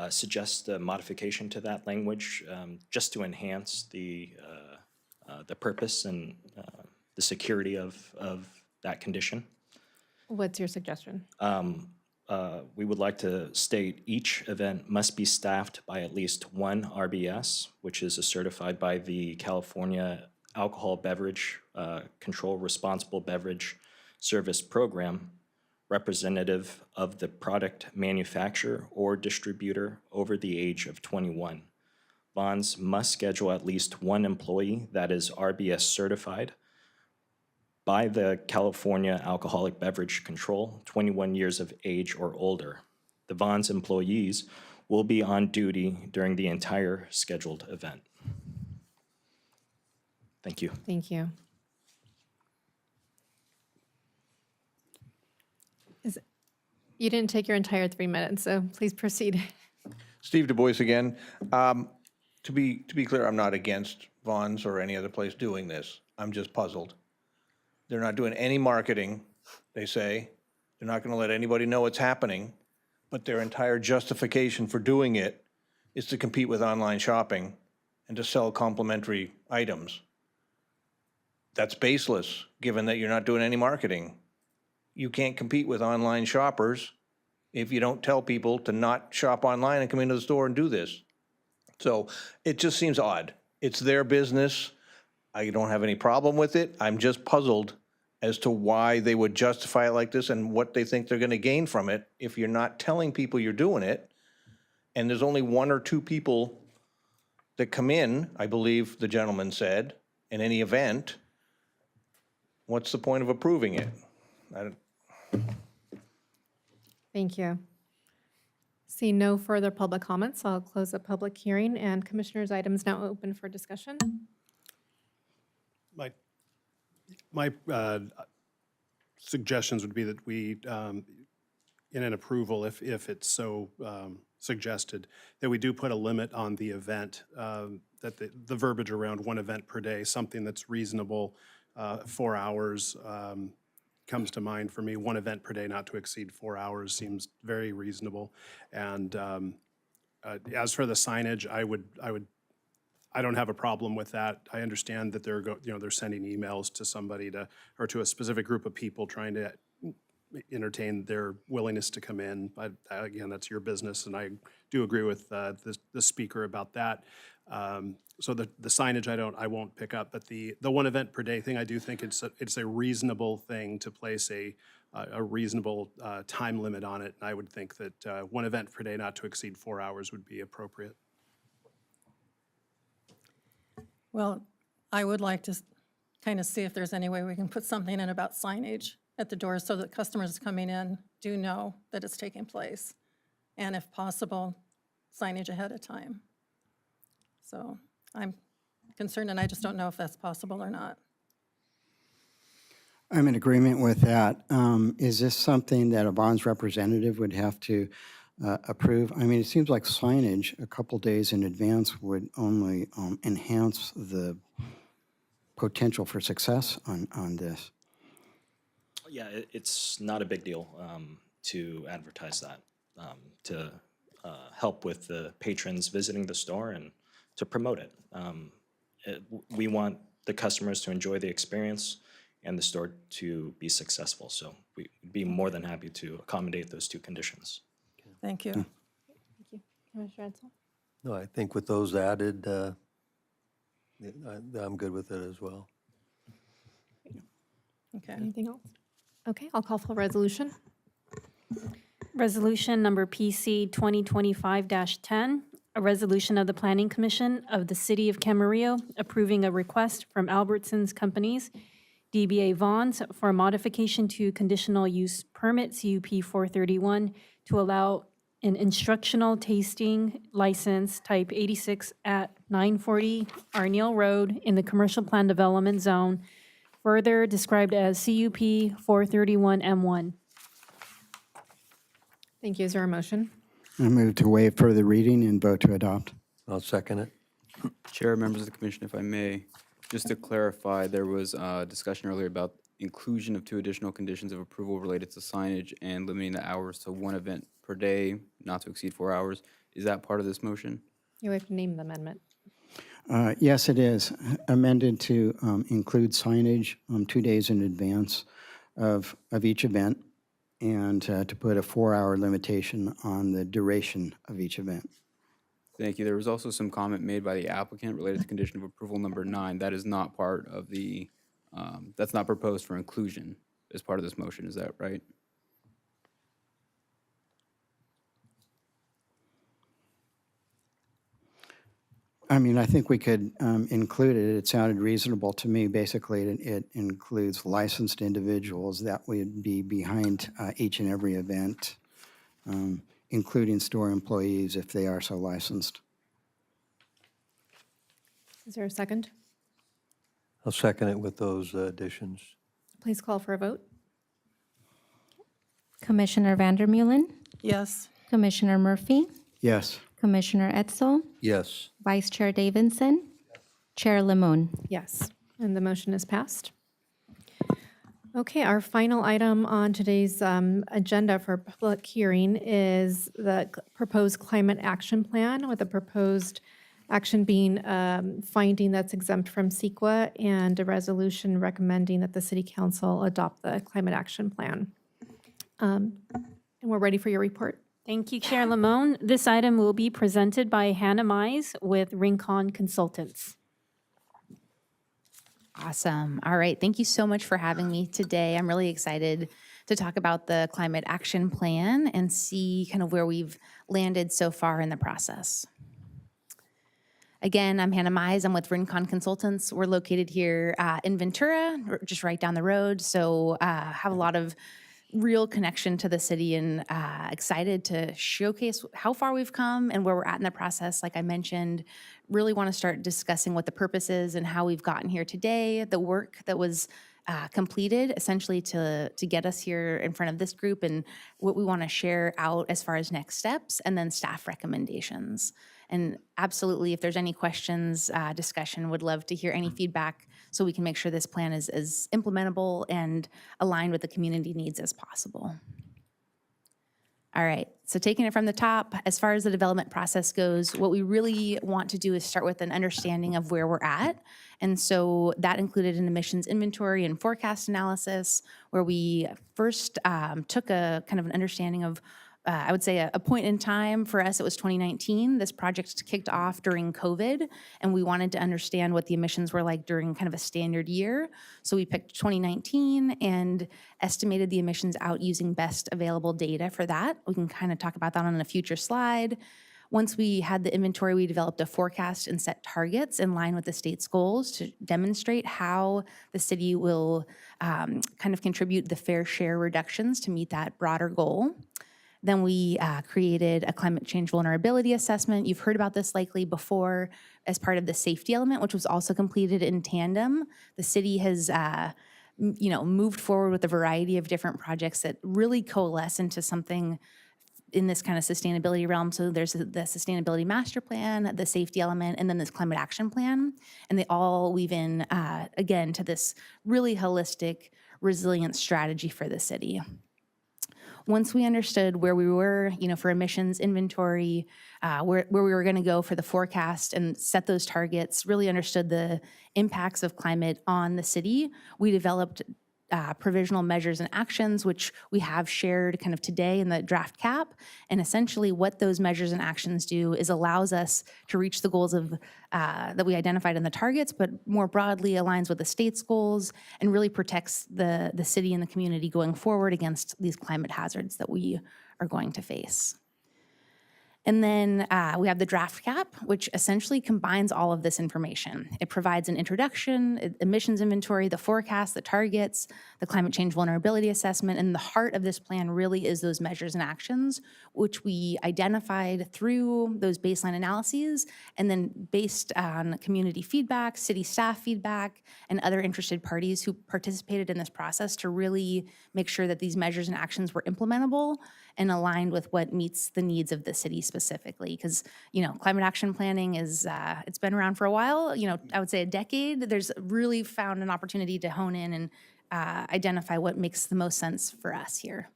suggest a modification to that language, just to enhance the purpose and the security of that condition. What's your suggestion? We would like to state each event must be staffed by at least one RBS, which is certified by the California Alcohol Beverage Control Responsible Beverage Service Program, representative of the product manufacturer or distributor over the age of 21. Vons must schedule at least one employee that is RBS certified by the California Alcoholic Beverage Control, 21 years of age or older. The Vons employees will be on duty during the entire scheduled event. Thank you. Thank you. You didn't take your entire 3 minutes, so please proceed. Steve Du Bois again. To be clear, I'm not against Vons or any other place doing this. I'm just puzzled. They're not doing any marketing, they say. They're not going to let anybody know what's happening, but their entire justification for doing it is to compete with online shopping and to sell complimentary items. That's baseless, given that you're not doing any marketing. You can't compete with online shoppers if you don't tell people to not shop online and come into the store and do this. So it just seems odd. It's their business. I don't have any problem with it. I'm just puzzled as to why they would justify it like this and what they think they're going to gain from it if you're not telling people you're doing it. And there's only 1 or 2 people that come in, I believe the gentleman said, in any event. What's the point of approving it? Thank you. See no further public comments. I'll close the public hearing, and Commissioners' items now open for discussion. My suggestions would be that we, in an approval, if it's so suggested, that we do put a limit on the event, that the verbiage around one event per day, something that's reasonable, 4 hours comes to mind for me. One event per day not to exceed 4 hours seems very reasonable. And as for the signage, I don't have a problem with that. I understand that they're sending emails to somebody or to a specific group of people trying to entertain their willingness to come in. But again, that's your business, and I do agree with the speaker about that. So the signage I won't pick up, but the one event per day thing, I do think it's a reasonable thing to place a reasonable time limit on it. And I would think that one event per day not to exceed 4 hours would be appropriate. Well, I would like to kind of see if there's any way we can put something in about signage at the doors so that customers coming in do know that it's taking place. And if possible, signage ahead of time. So I'm concerned, and I just don't know if that's possible or not. I'm in agreement with that. Is this something that a bonds representative would have to approve? I mean, it seems like signage a couple days in advance would only enhance the potential for success on this. Yeah, it's not a big deal to advertise that, to help with the patrons visiting the store and to promote it. We want the customers to enjoy the experience and the store to be successful. So we'd be more than happy to accommodate those two conditions. Thank you. Commissioner Edsel? No, I think with those added, I'm good with it as well. Okay. Anything else? Okay, I'll call for resolution. Resolution number PC 2025-10, a resolution of the Planning Commission of the City of Camarillo approving a request from Albertsons Companies, DBA Vons, for a modification to conditional use permit CUP 431 to allow an instructional tasting license type 86 at 940 Arneal Road in the Commercial Plan Development Zone, further described as CUP 431M1. Thank you. Is there a motion? I move to waive further reading and vote to adopt. I'll second it. Chair, members of the commission, if I may, just to clarify, there was a discussion earlier about inclusion of 2 additional conditions of approval related to signage and limiting the hours to 1 event per day, not to exceed 4 hours. Is that part of this motion? You have to name the amendment. Yes, it is amended to include signage 2 days in advance of each event and to put a 4-hour limitation on the duration of each event. Thank you. There was also some comment made by the applicant related to condition of approval number 9. That is not part of the, that's not proposed for inclusion as part of this motion. Is that right? I mean, I think we could include it. It sounded reasonable to me. Basically, it includes licensed individuals that would be behind each and every event, including store employees if they are so licensed. Is there a second? I'll second it with those additions. Please call for a vote. Commissioner Vandermeulen, Yes. Commissioner Murphy, Yes. Commissioner Edsel, Yes. Vice Chair Davidson, Chair Limon. Yes, and the motion is passed. Okay, our final item on today's agenda for public hearing is the proposed climate action plan, with the proposed action being finding that's exempt from CEQA and a resolution recommending that the City Council adopt the climate action plan. And we're ready for your report. Thank you, Chair Limon. This item will be presented by Hannah Mize with Rincon Consultants. Awesome. All right. Thank you so much for having me today. I'm really excited to talk about the climate action plan and see kind of where we've landed so far in the process. Again, I'm Hannah Mize. I'm with Rincon Consultants. We're located here in Ventura, just right down the road. So have a lot of real connection to the city and excited to showcase how far we've come and where we're at in the process. Like I mentioned, really want to start discussing what the purpose is and how we've gotten here today, the work that was completed essentially to get us here in front of this group and what we want to share out as far as next steps and then staff recommendations. And absolutely, if there's any questions, discussion, would love to hear any feedback so we can make sure this plan is as implementable and aligned with the community needs as possible. All right, so taking it from the top, as far as the development process goes, what we really want to do is start with an understanding of where we're at. And so that included an emissions inventory and forecast analysis, where we first took a kind of an understanding of I would say a point in time. For us, it was 2019. This project kicked off during COVID, and we wanted to understand what the emissions were like during kind of a standard year. So we picked 2019 and estimated the emissions out using best available data for that. We can kind of talk about that on a future slide. Once we had the inventory, we developed a forecast and set targets in line with the state's goals to demonstrate how the city will kind of contribute the fair share reductions to meet that broader goal. Then we created a climate change vulnerability assessment. You've heard about this likely before as part of the safety element, which was also completed in tandem. The city has moved forward with a variety of different projects that really coalesce into something in this kind of sustainability realm. So there's the sustainability master plan, the safety element, and then this climate action plan. And they all weave in, again, to this really holistic, resilient strategy for the city. Once we understood where we were, for emissions inventory, where we were going to go for the forecast and set those targets, really understood the impacts of climate on the city, we developed provisional measures and actions, which we have shared kind of today in the draft cap. And essentially what those measures and actions do is allows us to reach the goals of that we identified in the targets, but more broadly aligns with the state's goals and really protects the city and the community going forward against these climate hazards that we are going to face. And then we have the draft cap, which essentially combines all of this information. It provides an introduction, emissions inventory, the forecast, the targets, the climate change vulnerability assessment, and the heart of this plan really is those measures and actions, which we identified through those baseline analyses, and then based on community feedback, city staff feedback, and other interested parties who participated in this process to really make sure that these measures and actions were implementable and aligned with what meets the needs of the city specifically. Because, climate action planning is, it's been around for a while, I would say a decade. There's really found an opportunity to hone in and identify what makes the most sense for us here.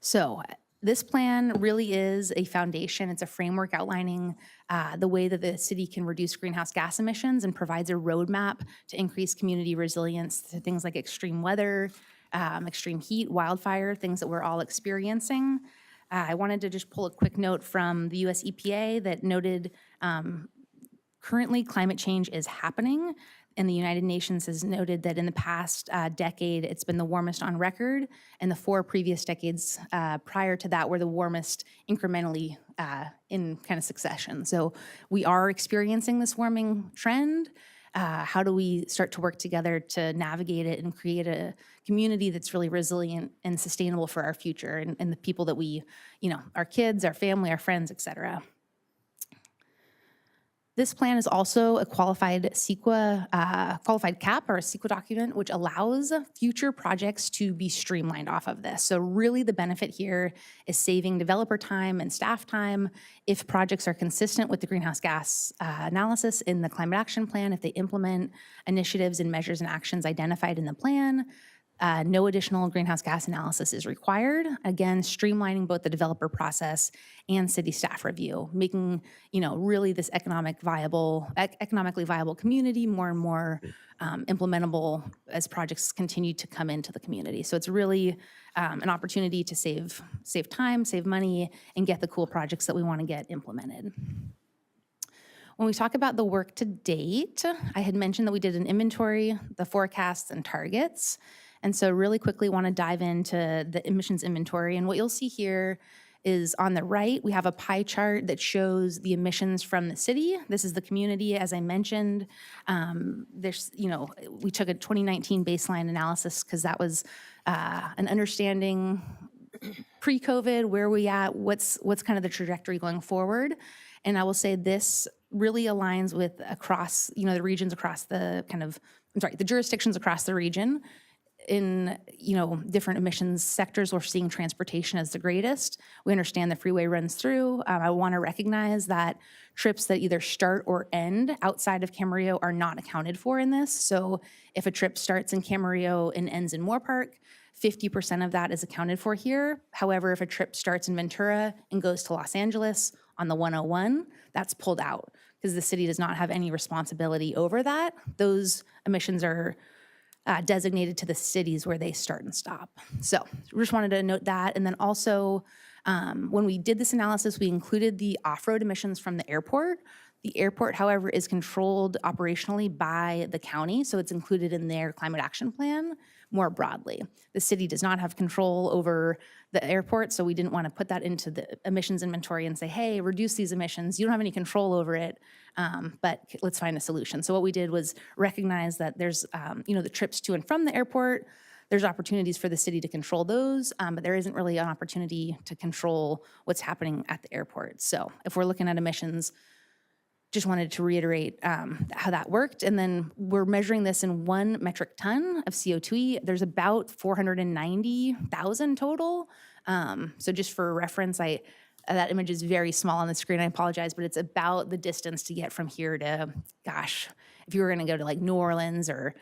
So this plan really is a foundation. It's a framework outlining the way that the city can reduce greenhouse gas emissions and provides a roadmap to increase community resilience to things like extreme weather, extreme heat, wildfire, things that we're all experiencing. I wanted to just pull a quick note from the US EPA that noted currently climate change is happening, and the United Nations has noted that in the past decade, it's been the warmest on record, and the 4 previous decades prior to that were the warmest incrementally in kind of succession. So we are experiencing this warming trend. How do we start to work together to navigate it and create a community that's really resilient and sustainable for our future and the people that we, our kids, our family, our friends, et cetera. This plan is also a qualified qualified cap or a CEQA document, which allows future projects to be streamlined off of this. So really the benefit here is saving developer time and staff time if projects are consistent with the greenhouse gas analysis in the climate action plan, if they implement initiatives and measures and actions identified in the plan. No additional greenhouse gas analysis is required. Again, streamlining both the developer process and city staff review, making really this economically viable community more and more implementable as projects continue to come into the community. So it's really an opportunity to save time, save money, and get the cool projects that we want to get implemented. When we talk about the work to date, I had mentioned that we did an inventory, the forecasts and targets. And so really quickly want to dive into the emissions inventory. And what you'll see here is on the right, we have a pie chart that shows the emissions from the city. This is the community, as I mentioned. We took a 2019 baseline analysis because that was an understanding pre-COVID, where we at, what's kind of the trajectory going forward. And I will say this really aligns with across, the regions across the the jurisdictions across the region. In different emissions sectors, we're seeing transportation as the greatest. We understand the freeway runs through. I want to recognize that trips that either start or end outside of Camarillo are not accounted for in this. So if a trip starts in Camarillo and ends in Moorpark, 50% of that is accounted for here. However, if a trip starts in Ventura and goes to Los Angeles on the 101, that's pulled out because the city does not have any responsibility over that. Those emissions are designated to the cities where they start and stop. So we just wanted to note that. And then also, when we did this analysis, we included the off-road emissions from the airport. The airport, however, is controlled operationally by the county, so it's included in their climate action plan. more broadly. The city does not have control over the airport, so we didn't want to put that into the emissions inventory and say, hey, reduce these emissions. You don't have any control over it, but let's find a solution. So what we did was recognize that there's, the trips to and from the airport, there's opportunities for the city to control those, but there isn't really an opportunity to control what's happening at the airport. So if we're looking at emissions, just wanted to reiterate how that worked. And then we're measuring this in 1 metric ton of CO2. There's about 490,000 total. So just for reference, that image is very small on the screen, I apologize, but it's about the distance to get from here to, gosh, if you were gonna go to like New Orleans or,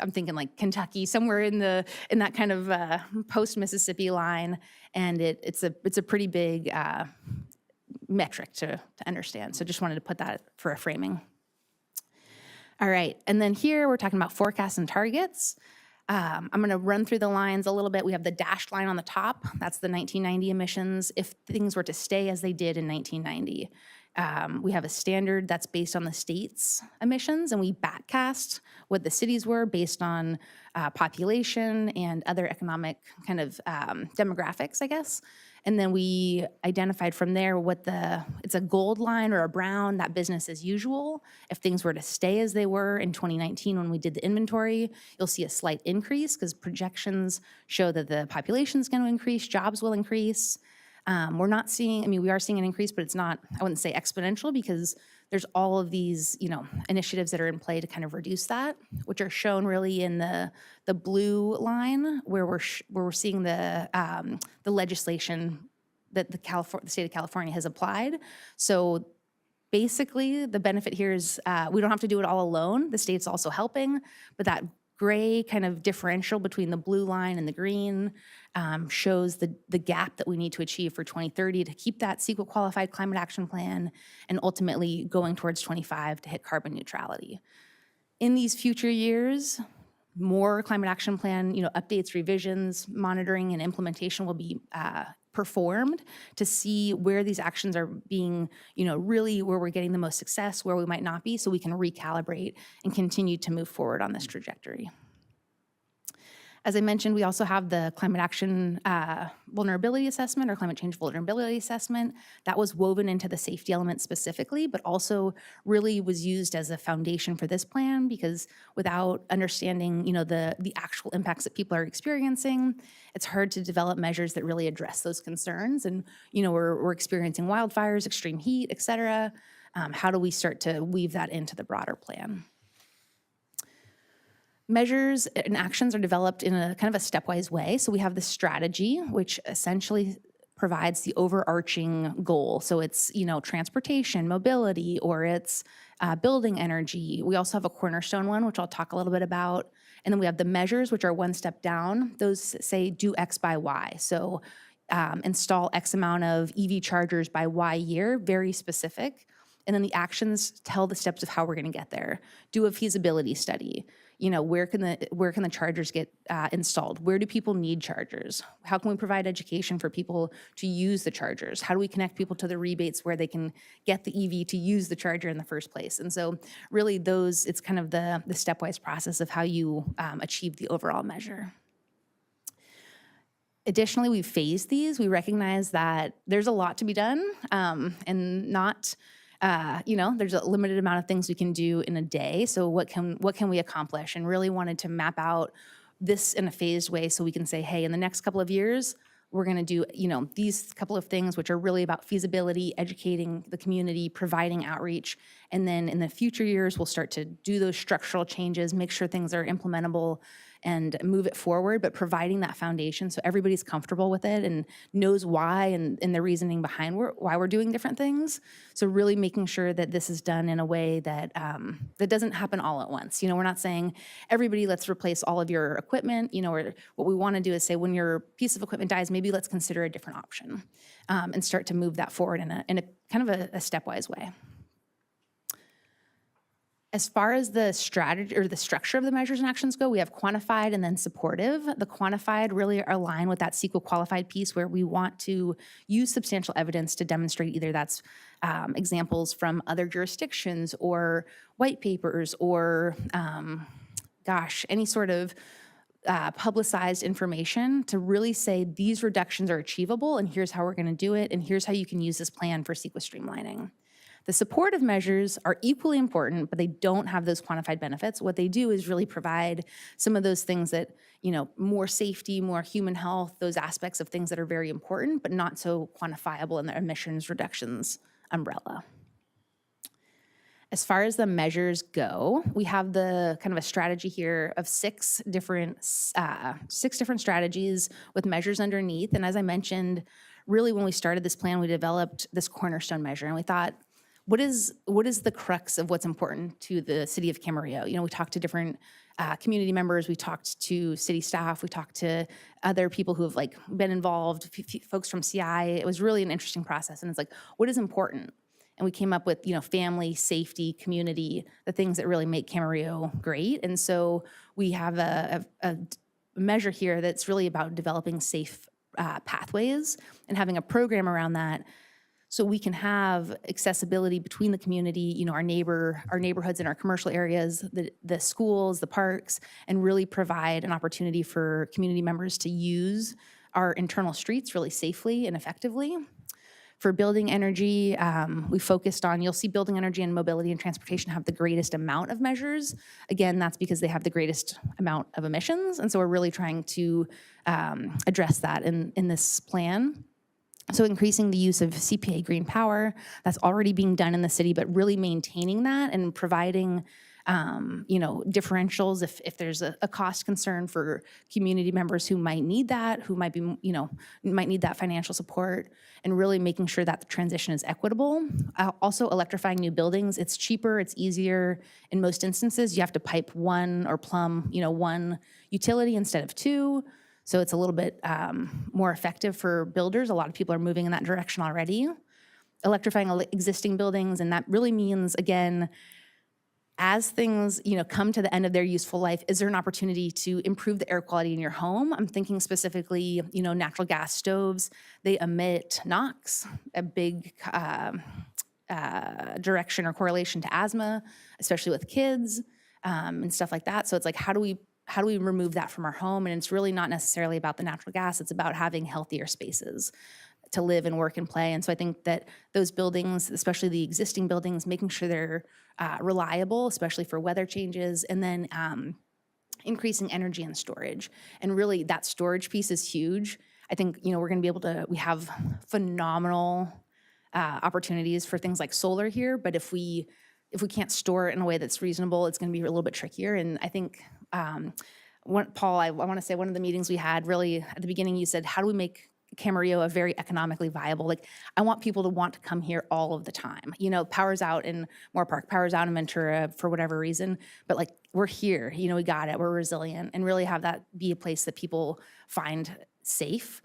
I'm thinking like Kentucky, somewhere in that kind of post-Mississippi line, and it's a pretty big metric to understand. So just wanted to put that for a framing. All right, and then here we're talking about forecasts and targets. I'm going to run through the lines a little bit. We have the dashed line on the top. That's the 1990 emissions. If things were to stay as they did in 1990, we have a standard that's based on the state's emissions, and we backcast what the cities were based on population and other economic kind of demographics, I guess. And then we identified from there it's a gold line or a brown, that business as usual. If things were to stay as they were in 2019 when we did the inventory, you'll see a slight increase because projections show that the population is going to increase, jobs will increase. We're not seeing, we are seeing an increase, but it's not, I wouldn't say exponential, because there's all of these, initiatives that are in play to kind of reduce that, which are shown really in the blue line where we're seeing the legislation that the state of California has applied. So basically, the benefit here is we don't have to do it all alone. The state's also helping, but that gray kind of differential between the blue line and the green shows the gap that we need to achieve for 2030 to keep that CEQA qualified climate action plan and ultimately going towards 25 to hit carbon neutrality. In these future years, more climate action plan, updates, revisions, monitoring, and implementation will be performed to see where these actions are being, really where we're getting the most success, where we might not be, so we can recalibrate and continue to move forward on this trajectory. As I mentioned, we also have the climate action vulnerability assessment or climate change vulnerability assessment. That was woven into the safety element specifically, but also really was used as a foundation for this plan, because without understanding, the actual impacts that people are experiencing, it's hard to develop measures that really address those concerns. And, we're experiencing wildfires, extreme heat, et cetera. How do we start to weave that into the broader plan? Measures and actions are developed in a kind of a stepwise way. So we have the strategy, which essentially provides the overarching goal. So it's, transportation, mobility, or it's building energy. We also have a cornerstone one, which I'll talk a little bit about. And then we have the measures, which are one step down. Those say do X by Y. So install X amount of EV chargers by Y year, very specific. And then the actions tell the steps of how we're going to get there. Do a feasibility study. Where can the chargers get installed? Where do people need chargers? How can we provide education for people to use the chargers? How do we connect people to the rebates where they can get the EV to use the charger in the first place? And so really it's kind of the stepwise process of how you achieve the overall measure. Additionally, we've phased these. We recognize that there's a lot to be done and not... there's a limited amount of things we can do in a day. So what can we accomplish? And really wanted to map out this in a phased way so we can say, hey, in the next couple of years, we're going to do, these couple of things, which are really about feasibility, educating the community, providing outreach. And then in the future years, we'll start to do those structural changes, make sure things are implementable and move it forward, but providing that foundation so everybody's comfortable with it and knows why and the reasoning behind why we're doing different things. So really making sure that this is done in a way that that doesn't happen all at once. We're not saying, everybody, let's replace all of your equipment. Or what we want to do is say, when your piece of equipment dies, maybe let's consider a different option and start to move that forward in a kind of a stepwise way. As far as the strategy or the structure of the measures and actions go, we have quantified and then supportive. The quantified really align with that CEQA qualified piece where we want to use substantial evidence to demonstrate either that's examples from other jurisdictions or white papers or any sort of publicized information to really say these reductions are achievable and here's how we're going to do it and here's how you can use this plan for CEQA streamlining. The supportive measures are equally important, but they don't have those quantified benefits. What they do is really provide some of those things that, more safety, more human health, those aspects of things that are very important, but not so quantifiable in the emissions reductions umbrella. As far as the measures go, we have the kind of a strategy here of six different strategies with measures underneath. And as I mentioned, really when we started this plan, we developed this cornerstone measure, and we thought, what is the crux of what's important to the city of Camarillo? We talked to different community members, we talked to city staff, we talked to other people who have been involved, folks from CI. It was really an interesting process, and it's like, what is important? And we came up with, family, safety, community, the things that really make Camarillo great. And so we have a measure here that's really about developing safe pathways and having a program around that, so we can have accessibility between the community, our neighborhoods and our commercial areas, the schools, the parks, and really provide an opportunity for community members to use our internal streets really safely and effectively. For building energy, we focused on, you'll see building energy and mobility and transportation have the greatest amount of measures. Again, that's because they have the greatest amount of emissions. And so we're really trying to address that in this plan. So increasing the use of CPA green power, that's already being done in the city, but really maintaining that and providing differentials if there's a cost concern for community members who might need that, who might be, might need that financial support, and really making sure that the transition is equitable. Also electrifying new buildings, it's cheaper, it's easier. In most instances, you have to pipe one or plumb, one utility instead of two. So it's a little bit more effective for builders. A lot of people are moving in that direction already. Electrifying existing buildings, and that really means, again, as things come to the end of their useful life, is there an opportunity to improve the air quality in your home? I'm thinking specifically, natural gas stoves. They emit NOx, a big direction or correlation to asthma, especially with kids and stuff like that. So it's like, how do we remove that from our home? And it's really not necessarily about the natural gas. It's about having healthier spaces to live and work and play. And so I think that those buildings, especially the existing buildings, making sure they're reliable, especially for weather changes, and then increasing energy and storage. And really that storage piece is huge. I think, we're gonna be able to, we have phenomenal opportunities for things like solar here, but if we can't store it in a way that's reasonable, it's gonna be a little bit trickier. And I think, Paul, I wanna say one of the meetings we had, really at the beginning, you said, how do we make Camarillo a very economically viable? I want people to want to come here all of the time. Power's out in Moore Park, power's out in Ventura for whatever reason, but we're here, we got it, we're resilient, and really have that be a place that people find safe.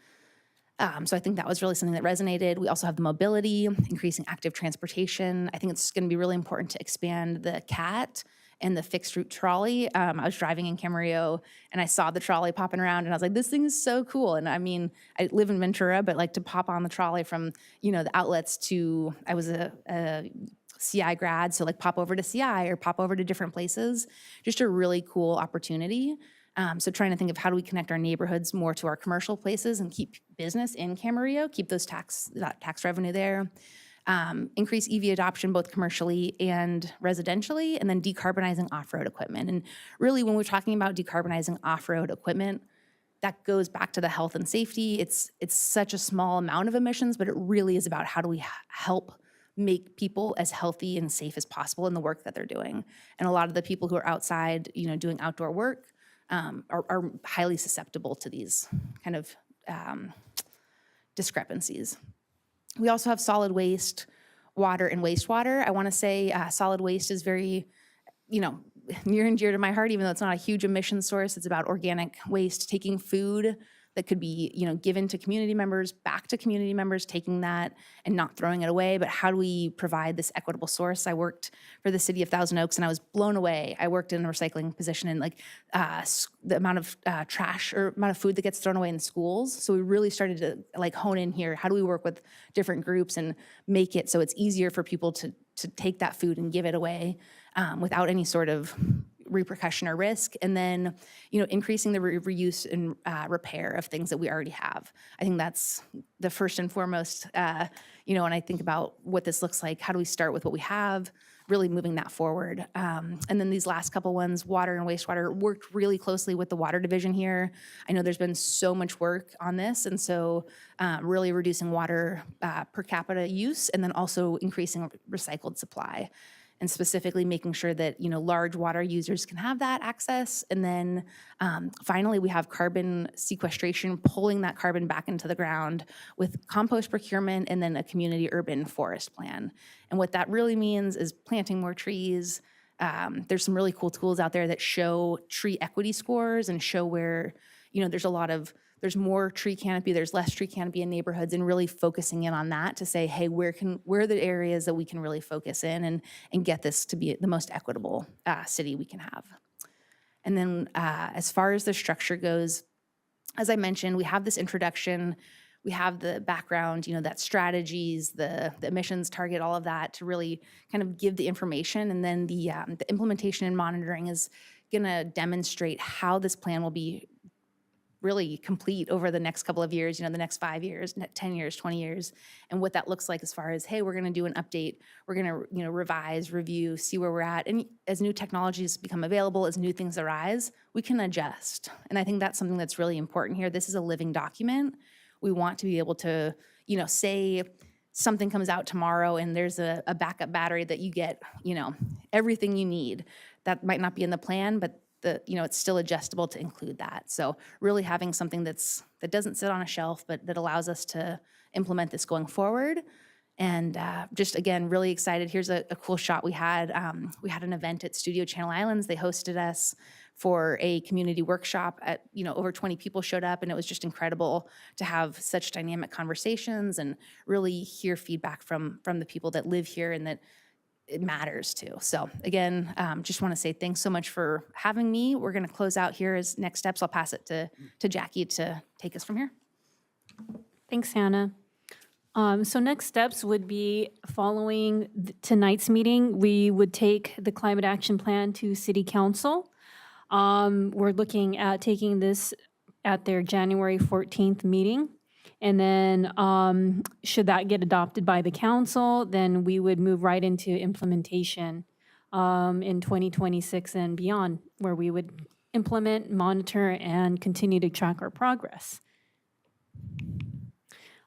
So I think that was really something that resonated. We also have the mobility, increasing active transportation. I think it's gonna be really important to expand the CAT and the fixed route trolley. I was driving in Camarillo and I saw the trolley popping around and I was like, this thing is so cool. And I mean, I live in Ventura, but to pop on the trolley from, the outlets to, I was a CI grad, so pop over to CI or pop over to different places, just a really cool opportunity. So trying to think of how do we connect our neighborhoods more to our commercial places and keep business in Camarillo, keep that tax revenue there. Increase EV adoption both commercially and residentially, and then decarbonizing off-road equipment. And really when we're talking about decarbonizing off-road equipment, that goes back to the health and safety. It's such a small amount of emissions, but it really is about how do we help make people as healthy and safe as possible in the work that they're doing. And a lot of the people who are outside, doing outdoor work are highly susceptible to these kind of discrepancies. We also have solid waste, water, and wastewater. I want to say solid waste is very, near and dear to my heart, even though it's not a huge emission source. It's about organic waste, taking food that could be, given to community members, back to community members, taking that and not throwing it away. But how do we provide this equitable source? I worked for the city of Thousand Oaks and I was blown away. I worked in a recycling position and the amount of trash or amount of food that gets thrown away in schools. So we really started to hone in here. How do we work with different groups and make it so it's easier for people to take that food and give it away without any sort of repercussion or risk, and then, increasing the reuse and repair of things that we already have. I think that's the first and foremost, when I think about what this looks like, how do we start with what we have, really moving that forward. And then these last couple ones, water and wastewater, worked really closely with the water division here. I know there's been so much work on this, and so really reducing water per capita use, and then also increasing recycled supply, and specifically making sure that, large water users can have that access. And then finally, we have carbon sequestration, pulling that carbon back into the ground with compost procurement, and then a community urban forest plan. And what that really means is planting more trees. There's some really cool tools out there that show tree equity scores and show where, there's more tree canopy, there's less tree canopy in neighborhoods, and really focusing in on that to say, hey, where are the areas that we can really focus in and get this to be the most equitable city we can have. And then as far as the structure goes, as I mentioned, we have this introduction, we have the background, that strategies, the emissions target, all of that to really kind of give the information. And then the implementation and monitoring is gonna demonstrate how this plan will be really complete over the next couple of years, the next 5 years, 10 years, 20 years, and what that looks like as far as, hey, we're going to do an update, we're going to, revise, review, see where we're at. And as new technologies become available, as new things arise, we can adjust. And I think that's something that's really important here. This is a living document. We want to be able to, say something comes out tomorrow and there's a backup battery that you get, everything you need. That might not be in the plan, but it's still adjustable to include that. So really having something that doesn't sit on a shelf, but that allows us to implement this going forward. And just again, really excited. Here's a cool shot we had. We had an event at Studio Channel Islands. They hosted us for a community workshop. Over 20 people showed up, and it was just incredible to have such dynamic conversations and really hear feedback from the people that live here and that it matters to. So again, just want to say thanks so much for having me. We're going to close out here as next steps. I'll pass it to Jackie to take us from here. Thanks, Hannah. So next steps would be following tonight's meeting, we would take the climate action plan to City Council. We're looking at taking this at their January 14th meeting. And then should that get adopted by the council, then we would move right into implementation in 2026 and beyond, where we would implement, monitor, and continue to track our progress.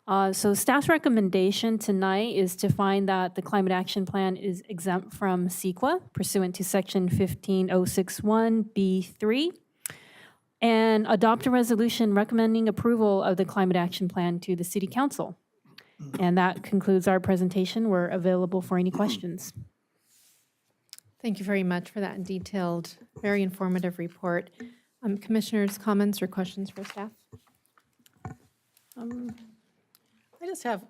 So staff's recommendation tonight is to find that the climate action plan is exempt from CEQA pursuant to section 15061B3. And adopt a resolution recommending approval of the climate action plan to the City Council. And that concludes our presentation. We're available for any questions. Thank you very much for that detailed, very informative report. Commissioners, comments or questions for staff? I just have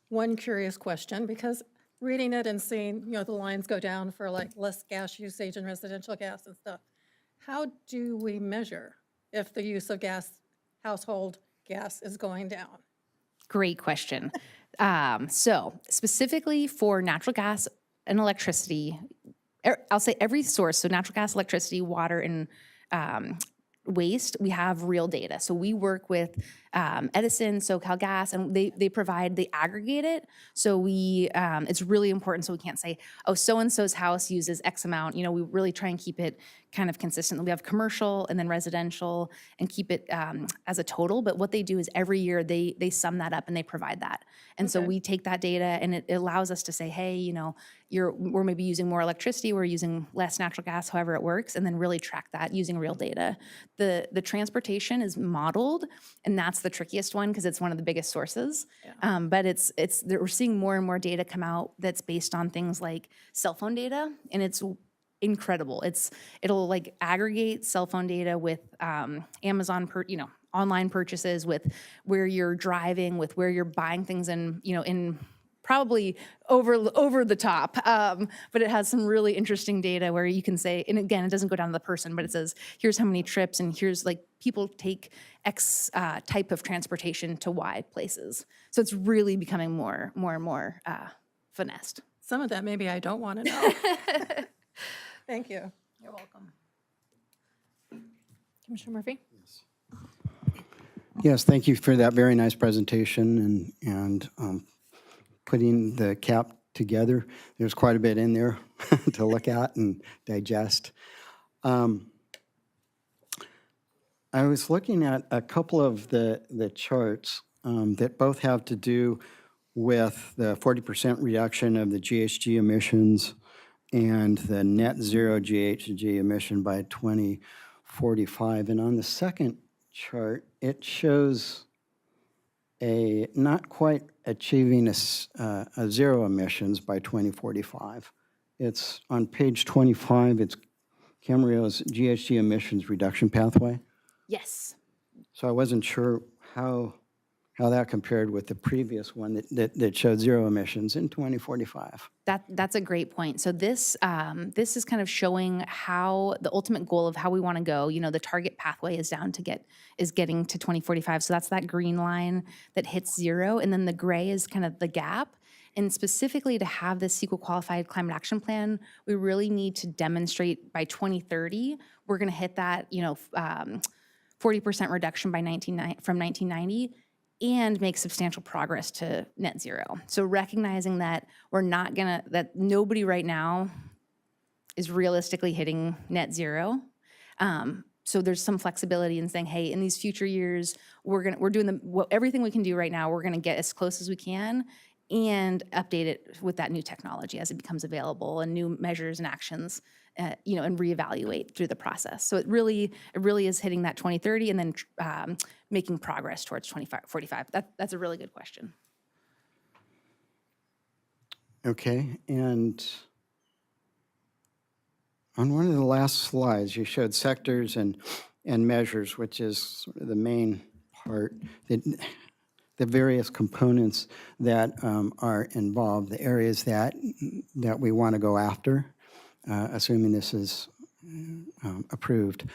one curious question, because reading it and seeing, the lines go down for like less gas usage and residential gas and stuff, how do we measure if the use of household gas is going down? Great question. So specifically for natural gas and electricity, I'll say every source, so natural gas, electricity, water, and waste, we have real data. So we work with Edison, SoCalGas, and they aggregate it. So we, it's really important. So we can't say, oh, so-and-so's house uses X amount. We really try and keep it kind of consistent. We have commercial and then residential and keep it as a total. But what they do is every year they sum that up and they provide that. And so we take that data and it allows us to say, hey, we're maybe using more electricity, we're using less natural gas, however it works, and then really track that using real data. The transportation is modeled, and that's the trickiest one because it's one of the biggest sources. But we're seeing more and more data come out that's based on things like cell phone data, and it's incredible. It'll like aggregate cell phone data with Amazon online purchases, with where you're driving, with where you're buying things, and in probably over the top, but it has some really interesting data where you can say, and again, it doesn't go down to the person, but it says, here's how many trips, and here's like people take X type of transportation to Y places. So it's really becoming more and more finessed. Some of that maybe I don't want to know. Thank you. You're welcome. Commissioner Murphy? Yes, thank you for that very nice presentation and putting the cap together. There's quite a bit in there to look at and digest. I was looking at a couple of the charts that both have to do with the 40% reduction of the GHG emissions and the net zero GHG emission by 2045. And on the second chart, it shows a not quite achieving a zero emissions by 2045. It's on page 25, it's Camarillo's GHG emissions reduction pathway. Yes. So I wasn't sure how that compared with the previous one that showed zero emissions in 2045. That's a great point. So this is kind of showing how the ultimate goal of how we want to go. You know, the target pathway is getting to 2045. So that's that green line that hits zero, and then the gray is kind of the gap. And specifically to have this CEQA qualified climate action plan, we really need to demonstrate by 2030 we're going to hit that 40% reduction from 1990. And make substantial progress to net zero. So recognizing that that nobody right now is realistically hitting net zero. So there's some flexibility in saying, hey, in these future years, we're doing everything we can do right now. We're gonna get as close as we can and update it with that new technology as it becomes available and new measures and actions, and reevaluate through the process. So it really is hitting that 2030 and then making progress towards 2045. That's a really good question. Okay, and on one of the last slides, you showed sectors and measures, which is sort of the main part, the various components that are involved, the areas that we want to go after, assuming this is approved.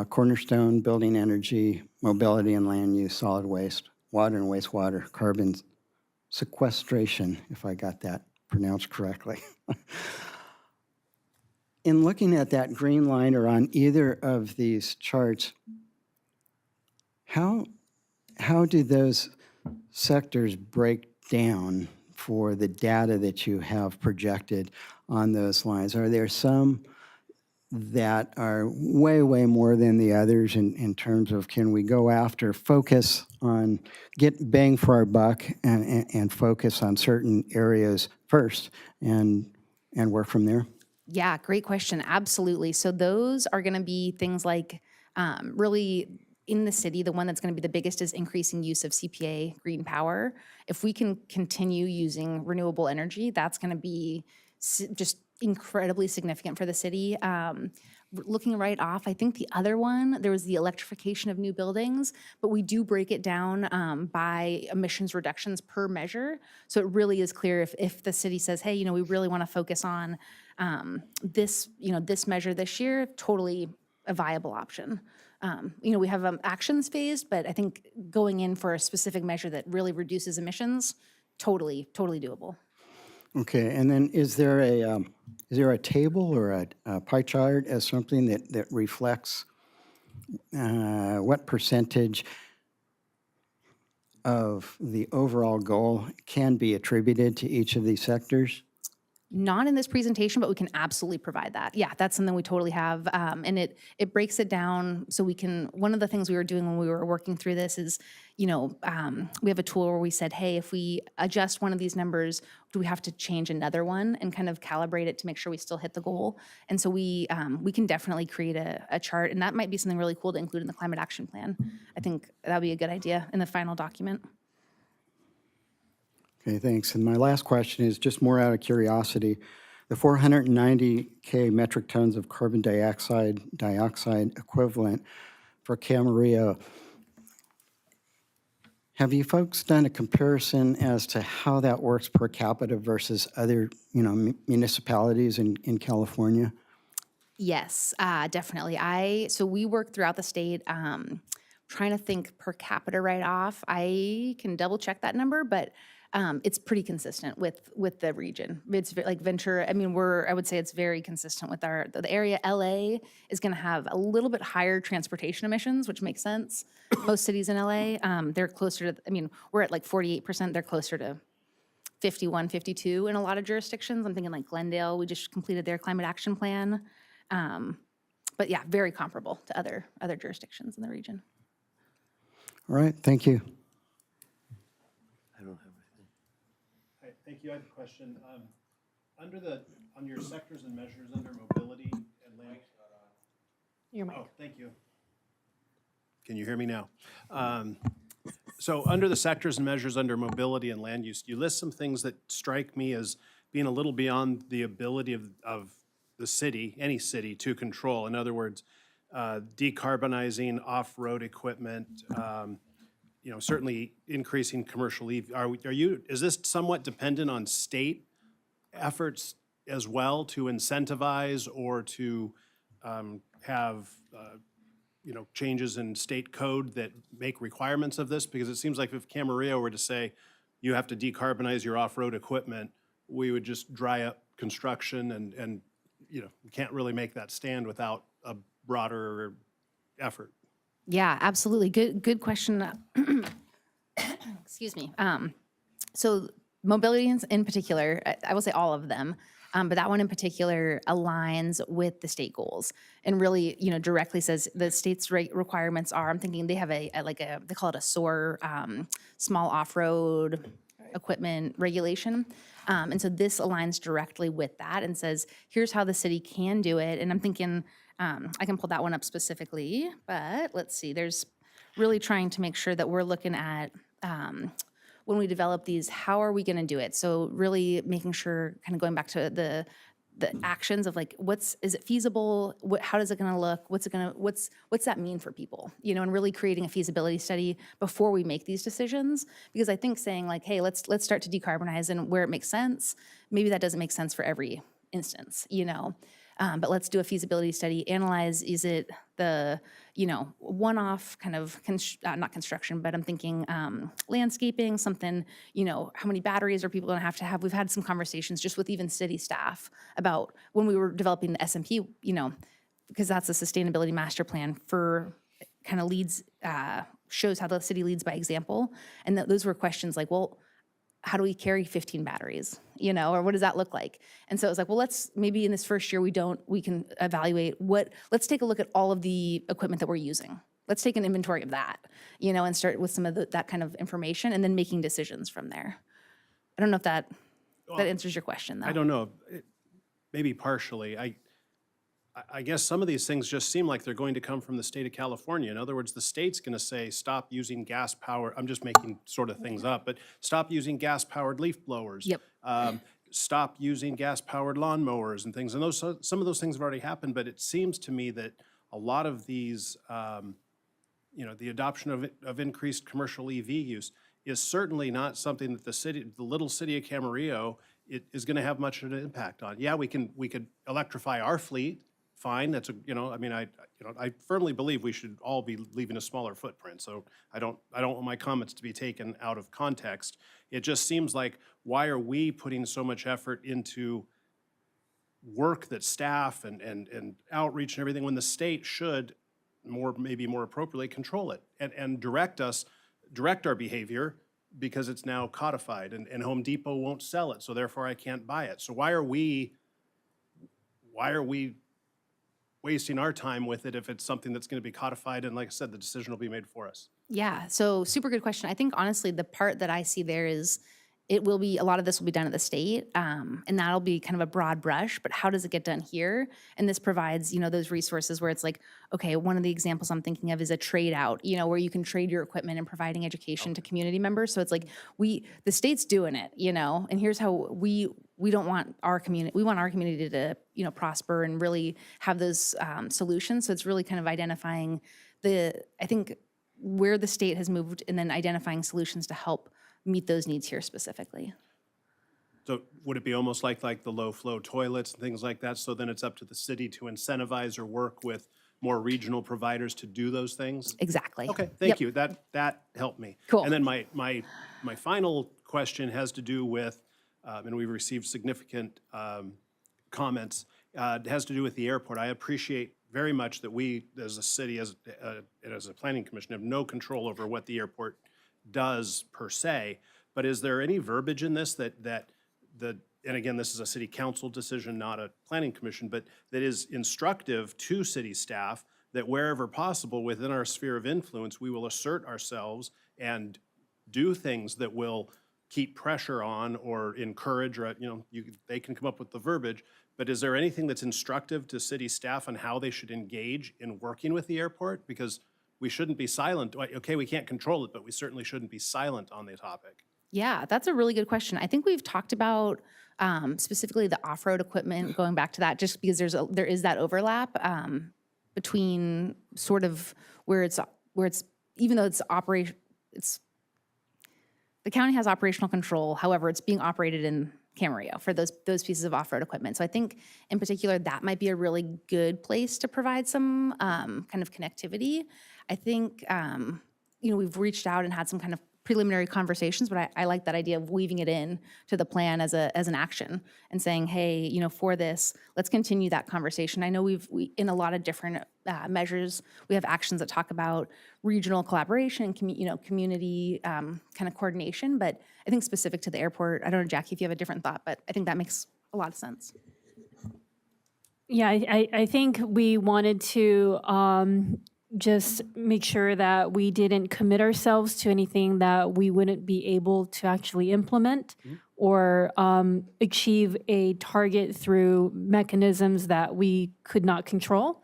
Cornerstone, building energy, mobility and land use, solid waste, water and wastewater, carbon sequestration, if I got that pronounced correctly. In looking at that green line or on either of these charts, how do those sectors break down for the data that you have projected on those lines? Are there some that are way, way more than the others in terms of can we go after, focus on, get bang for our buck and focus on certain areas first and work from there? Yeah, great question. Absolutely. So those are going to be things like really in the city, the one that's going to be the biggest is increasing use of CPA green power. If we can continue using renewable energy, that's going to be just incredibly significant for the city. Looking right off, I think the other one, there was the electrification of new buildings, but we do break it down by emissions reductions per measure. So it really is clear if the city says, hey, we really want to focus on this measure this year, totally a viable option. We have actions phased, but I think going in for a specific measure that really reduces emissions, totally doable. Okay, and then is there a table or a pie chart as something that reflects what percentage of the overall goal can be attributed to each of these sectors? Not in this presentation, but we can absolutely provide that. Yeah, that's something we totally have. And it breaks it down so we can, one of the things we were doing when we were working through this is, we have a tool where we said, hey, if we adjust one of these numbers, do we have to change another one and kind of calibrate it to make sure we still hit the goal? And so we can definitely create a chart, and that might be something really cool to include in the climate action plan. I think that'd be a good idea in the final document. Okay, thanks. And my last question is just more out of curiosity. The 490K metric tons of carbon dioxide equivalent for Camarillo, have you folks done a comparison as to how that works per capita versus other, municipalities in California? Yes, definitely. So we work throughout the state, trying to think per capita right off. I can double check that number, but it's pretty consistent with the region. It's like Ventura, I mean, I would say it's very consistent with the area. LA is going to have a little bit higher transportation emissions, which makes sense. Most cities in LA, they're closer to, I mean, we're at like 48%, they're closer to 51, 52 in a lot of jurisdictions. I'm thinking like Glendale, we just completed their climate action plan. But yeah, very comparable to other jurisdictions in the region. All right, thank you. I don't have anything. Hi, thank you. I have a question. On your sectors and measures under mobility and land. Your mic. Oh, thank you. Can you hear me now? So under the sectors and measures under mobility and land use, you list some things that strike me as being a little beyond the ability of the city, any city, to control. In other words, decarbonizing off-road equipment, certainly increasing commercial EV. Is this somewhat dependent on state efforts as well to incentivize or to have changes in state code that make requirements of this? Because it seems like if Camarillo were to say, you have to decarbonize your off-road equipment, we would just dry up construction and we can't really make that stand without a broader effort. Yeah, absolutely. Good question. Excuse me. So mobility in particular, I will say all of them, but that one in particular aligns with the state goals and really, directly says the state's requirements are, I'm thinking they have they call it a SOAR, small off-road equipment regulation. And so this aligns directly with that and says, here's how the city can do it. And I'm thinking, I can pull that one up specifically, but let's see, there's really trying to make sure that we're looking at, when we develop these, how are we going to do it? So really making sure, kind of going back to the actions of like, is it feasible? How is it going to look? What's that mean for people? And really creating a feasibility study before we make these decisions. Because I think saying like, hey, let's start to decarbonize and where it makes sense, maybe that doesn't make sense for every instance, but let's do a feasibility study, analyze, is it the, one-off kind of, not construction, but I'm thinking landscaping, something, how many batteries are people gonna have to have? We've had some conversations just with even city staff about when we were developing the SMP, because that's a sustainability master plan for kind of leads, shows how the city leads by example. And those were questions like, well, how do we carry 15 batteries, or what does that look like? And so it was like, well, let's maybe in this first year, we can evaluate let's take a look at all of the equipment that we're using. Let's take an inventory of that, and start with some of that kind of information and then making decisions from there. I don't know if that answers your question though. I don't know, maybe partially. I guess some of these things just seem like they're going to come from the state of California. In other words, the state's going to say, stop using gas-powered, I'm just making sort of things up, but stop using gas-powered leaf blowers. Yep. Stop using gas-powered lawnmowers and things. And some of those things have already happened, but it seems to me that a lot of these, the adoption of increased commercial EV use is certainly not something that the little city of Camarillo is going to have much of an impact on. Yeah, we could electrify our fleet. Fine, that's I firmly believe we should all be leaving a smaller footprint. So I don't want my comments to be taken out of context. It just seems like, why are we putting so much effort into work that staff and outreach and everything when the state should maybe more appropriately control it and direct our behavior, because it's now codified and Home Depot won't sell it, so therefore I can't buy it. So why are we wasting our time with it if it's something that's going to be codified and, like I said, the decision will be made for us? Yeah, so super good question. I think honestly, the part that I see there is a lot of this will be done at the state, and that'll be kind of a broad brush, but how does it get done here? And this provides, those resources where it's like, okay, one of the examples I'm thinking of is a trade out, where you can trade your equipment and providing education to community members. So it's like, the state's doing it, and here's how we don't want our community, we want our community to, prosper and really have those solutions. So it's really kind of identifying I think where the state has moved and then identifying solutions to help meet those needs here specifically. So would it be almost like the low flow toilets and things like that? So then it's up to the city to incentivize or work with more regional providers to do those things? Exactly. Okay, thank you. That helped me. Cool. And then my final question has to do with, and we've received significant comments, it has to do with the airport. I appreciate very much that we, as a city, as a planning commission, have no control over what the airport does per se, but is there any verbiage in this and again, this is a city council decision, not a planning commission, but that is instructive to city staff that wherever possible within our sphere of influence, we will assert ourselves and do things that will keep pressure on or encourage, or, they can come up with the verbiage, but is there anything that's instructive to city staff on how they should engage in working with the airport? Because we shouldn't be silent. Okay, we can't control it, but we certainly shouldn't be silent on the topic. Yeah, that's a really good question. I think we've talked about specifically the off-road equipment, going back to that, just because there is that overlap between sort of where it's even though the county has operational control, however, it's being operated in Camarillo for those pieces of off-road equipment. So I think in particular that might be a really good place to provide some kind of connectivity. I think we've reached out and had some kind of preliminary conversations, but I like that idea of weaving it in to the plan as an action and saying, hey, for this, let's continue that conversation. I know we in a lot of different measures, we have actions that talk about regional collaboration and community kind of coordination, but I think specific to the airport, I don't know, Jackie, if you have a different thought, but I think that makes a lot of sense. Yeah, I think we wanted to just make sure that we didn't commit ourselves to anything that we wouldn't be able to actually implement or achieve a target through mechanisms that we could not control.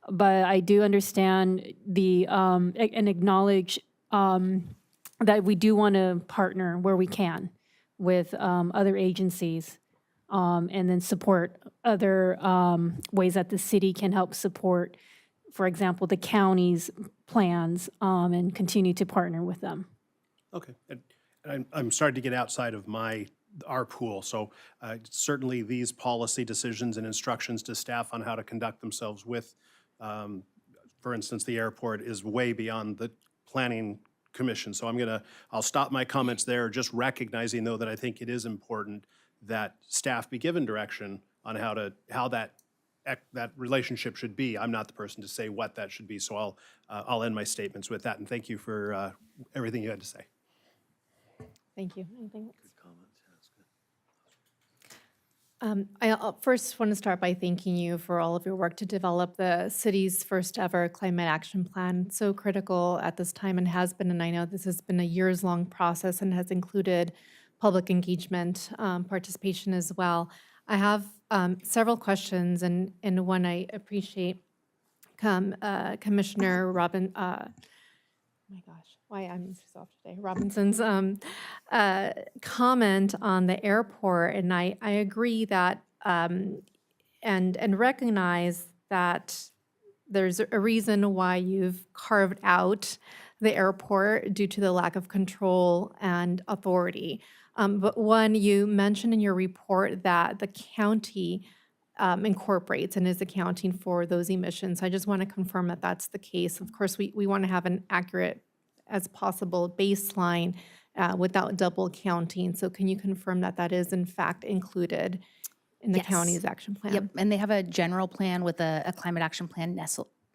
But I do understand and acknowledge that we do want to partner where we can with other agencies and then support other ways that the city can help support, for example, the county's plans and continue to partner with them. Okay, and I'm starting to get outside of our pool, so certainly these policy decisions and instructions to staff on how to conduct themselves with, for instance, the airport is way beyond the planning commission. So I'll stop my comments there, just recognizing though that I think it is important that staff be given direction on how that relationship should be. I'm not the person to say what that should be, so I'll end my statements with that, and thank you for everything you had to say. Thank you. Anything else? I first want to start by thanking you for all of your work to develop the city's first ever climate action plan. So critical at this time and has been, and I know this has been a years-long process and has included public engagement, participation as well. I have several questions, and one I appreciate Commissioner Robinson's comment on the airport, and I agree that and recognize that there's a reason why you've carved out the airport due to the lack of control and authority. But one, you mentioned in your report that the county incorporates and is accounting for those emissions. I just want to confirm that that's the case. Of course, we want to have an accurate as possible baseline without double counting. So can you confirm that that is in fact included in the Yes. county's action plan? Yep, and they have a general plan with a climate action plan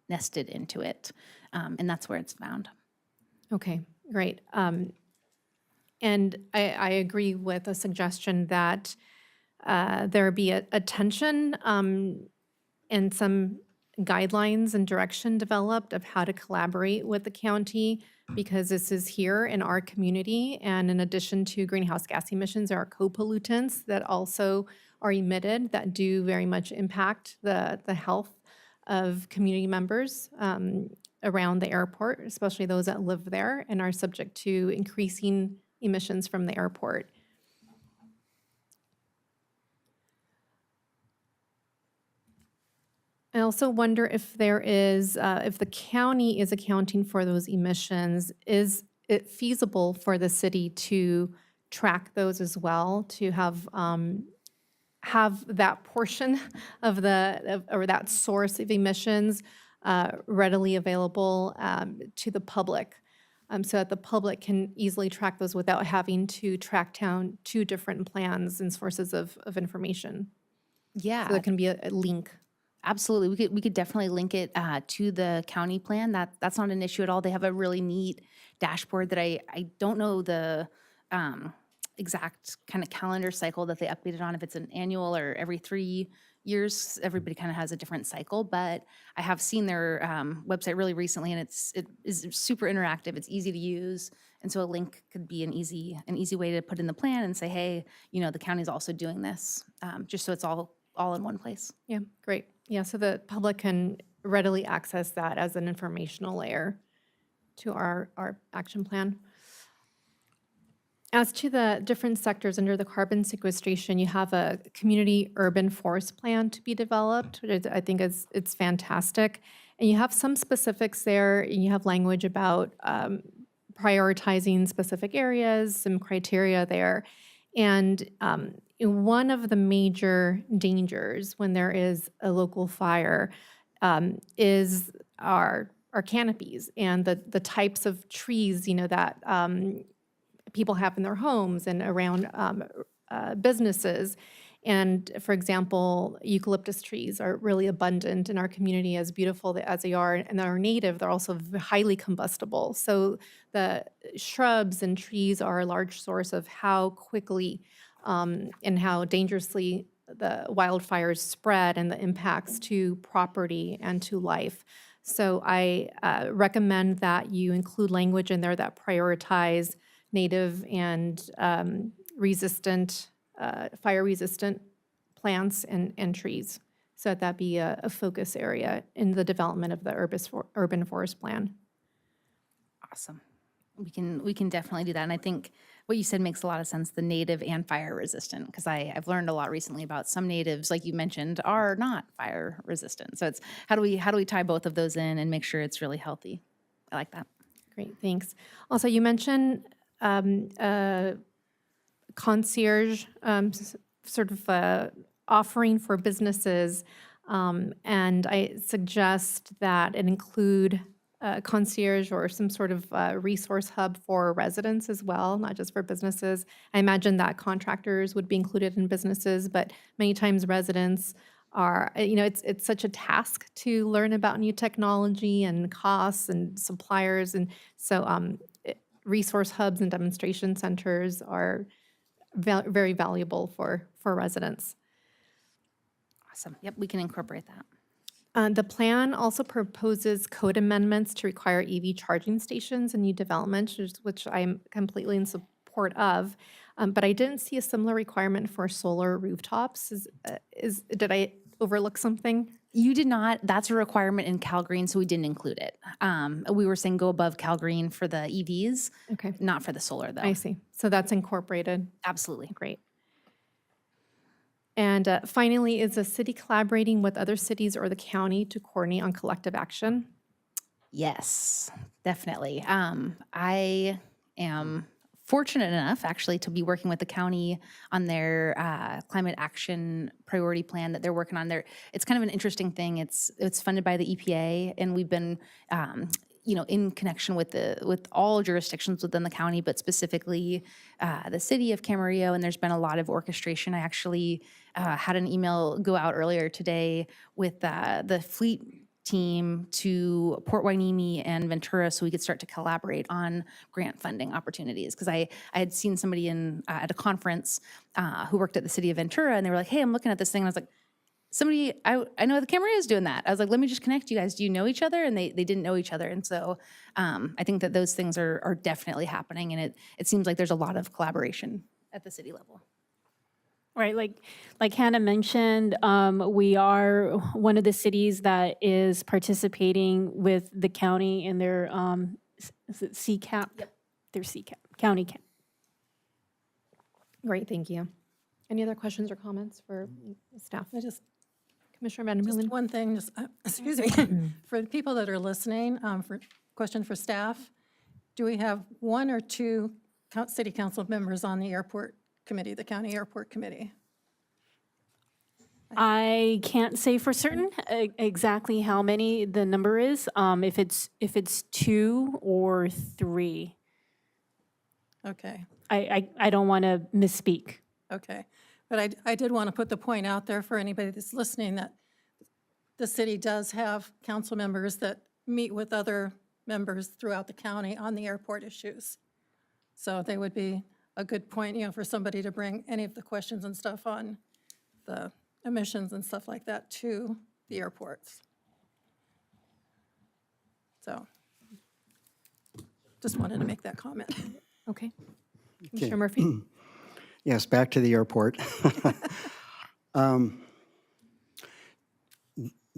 nested into it, and that's where it's found. Okay, great. And I agree with a suggestion that there be a tension and some guidelines and direction developed of how to collaborate with the county, because this is here in our community. And in addition to greenhouse gas emissions, there are co-pollutants that also are emitted that do very much impact the health of community members around the airport, especially those that live there and are subject to increasing emissions from the airport. I also wonder if there is, if the county is accounting for those emissions, is it feasible for the city to track those as well, to have that portion of or that source of emissions readily available to the public? so that the public can easily track those without having to track down two different plans and sources of information. Yeah. So there can be a link. Absolutely. We could definitely link it to the county plan. That's not an issue at all. They have a really neat dashboard that I don't know the exact kind of calendar cycle that they update it on, if it's an annual or every 3 years. Everybody kind of has a different cycle, but I have seen their website really recently, and it is super interactive. It's easy to use. And so a link could be an easy way to put in the plan and say, hey, the county's also doing this, just so it's all in one place. Yeah, great. Yeah, so the public can readily access that as an informational layer to our action plan. As to the different sectors under the carbon sequestration, you have a community urban forest plan to be developed, which I think it's fantastic. And you have some specifics there, and you have language about prioritizing specific areas, some criteria there. And one of the major dangers when there is a local fire is our canopies and the types of trees, that people have in their homes and around businesses. And for example, eucalyptus trees are really abundant in our community, as beautiful as they are, and they're native, they're also highly combustible. So the shrubs and trees are a large source of how quickly and how dangerously the wildfires spread and the impacts to property and to life. So I recommend that you include language in there that prioritize native and fire-resistant plants and trees, so that be a focus area in the development of the urban forest plan. Awesome. We can definitely do that. And I think what you said makes a lot of sense, the native and fire resistant, because I've learned a lot recently about some natives, like you mentioned, are not fire resistant. So it's how do we tie both of those in and make sure it's really healthy? I like that. Great, thanks. Also, you mentioned concierge sort of offering for businesses, and I suggest that it include concierge or some sort of resource hub for residents as well, not just for businesses. I imagine that contractors would be included in businesses, but many times residents are, it's such a task to learn about new technology and costs and suppliers. And so resource hubs and demonstration centers are very valuable for residents. Awesome. Yep, we can incorporate that. The plan also proposes code amendments to require EV charging stations in new development, which I'm completely in support of. But I didn't see a similar requirement for solar rooftops. Did I overlook something? You did not. That's a requirement in Cal Green, so we didn't include it. We were saying go above Cal Green for the EVs, Okay, not for the solar, though. I see. So that's incorporated. Absolutely. Great. And finally, is the city collaborating with other cities or the county to coordinate on collective action? Yes, definitely. I am fortunate enough, actually, to be working with the county on their climate action priority plan that they're working on there. It's kind of an interesting thing. It's funded by the EPA, and we've been in connection with all jurisdictions within the county, but specifically the city of Camarillo, and there's been a lot of orchestration. I actually had an email go out earlier today with the fleet team to Port Hueneme and Ventura so we could start to collaborate on grant funding opportunities. Because I had seen somebody at a conference who worked at the city of Ventura, and they were like, hey, I'm looking at this thing. And I was like, I know the Camarillo is doing that. I was like, let me just connect you guys. Do you know each other? And they didn't know each other. And so I think that those things are definitely happening. And it seems like there's a lot of collaboration at the city level. Right, like Hannah mentioned, we are one of the cities that is participating with the county in their, is it CCAP? Yep. Their CCAP, county cap. Great, thank you. Any other questions or comments for staff? Just Commissioner Vandermeulen? one thing, excuse me, for the people that are listening, question for staff. Do we have one or two city council members on the airport committee, the county airport committee? I can't say for certain exactly how many the number is, if it's 2 or 3. Okay, I don't want to misspeak. okay. But I did want to put the point out there for anybody that's listening that the city does have council members that meet with other members throughout the county on the airport issues. So they would be a good point, for somebody to bring any of the questions and stuff on the emissions and stuff like that to the airports. So just wanted to make that comment. Okay. Commissioner Murphy? Yes, back to the airport.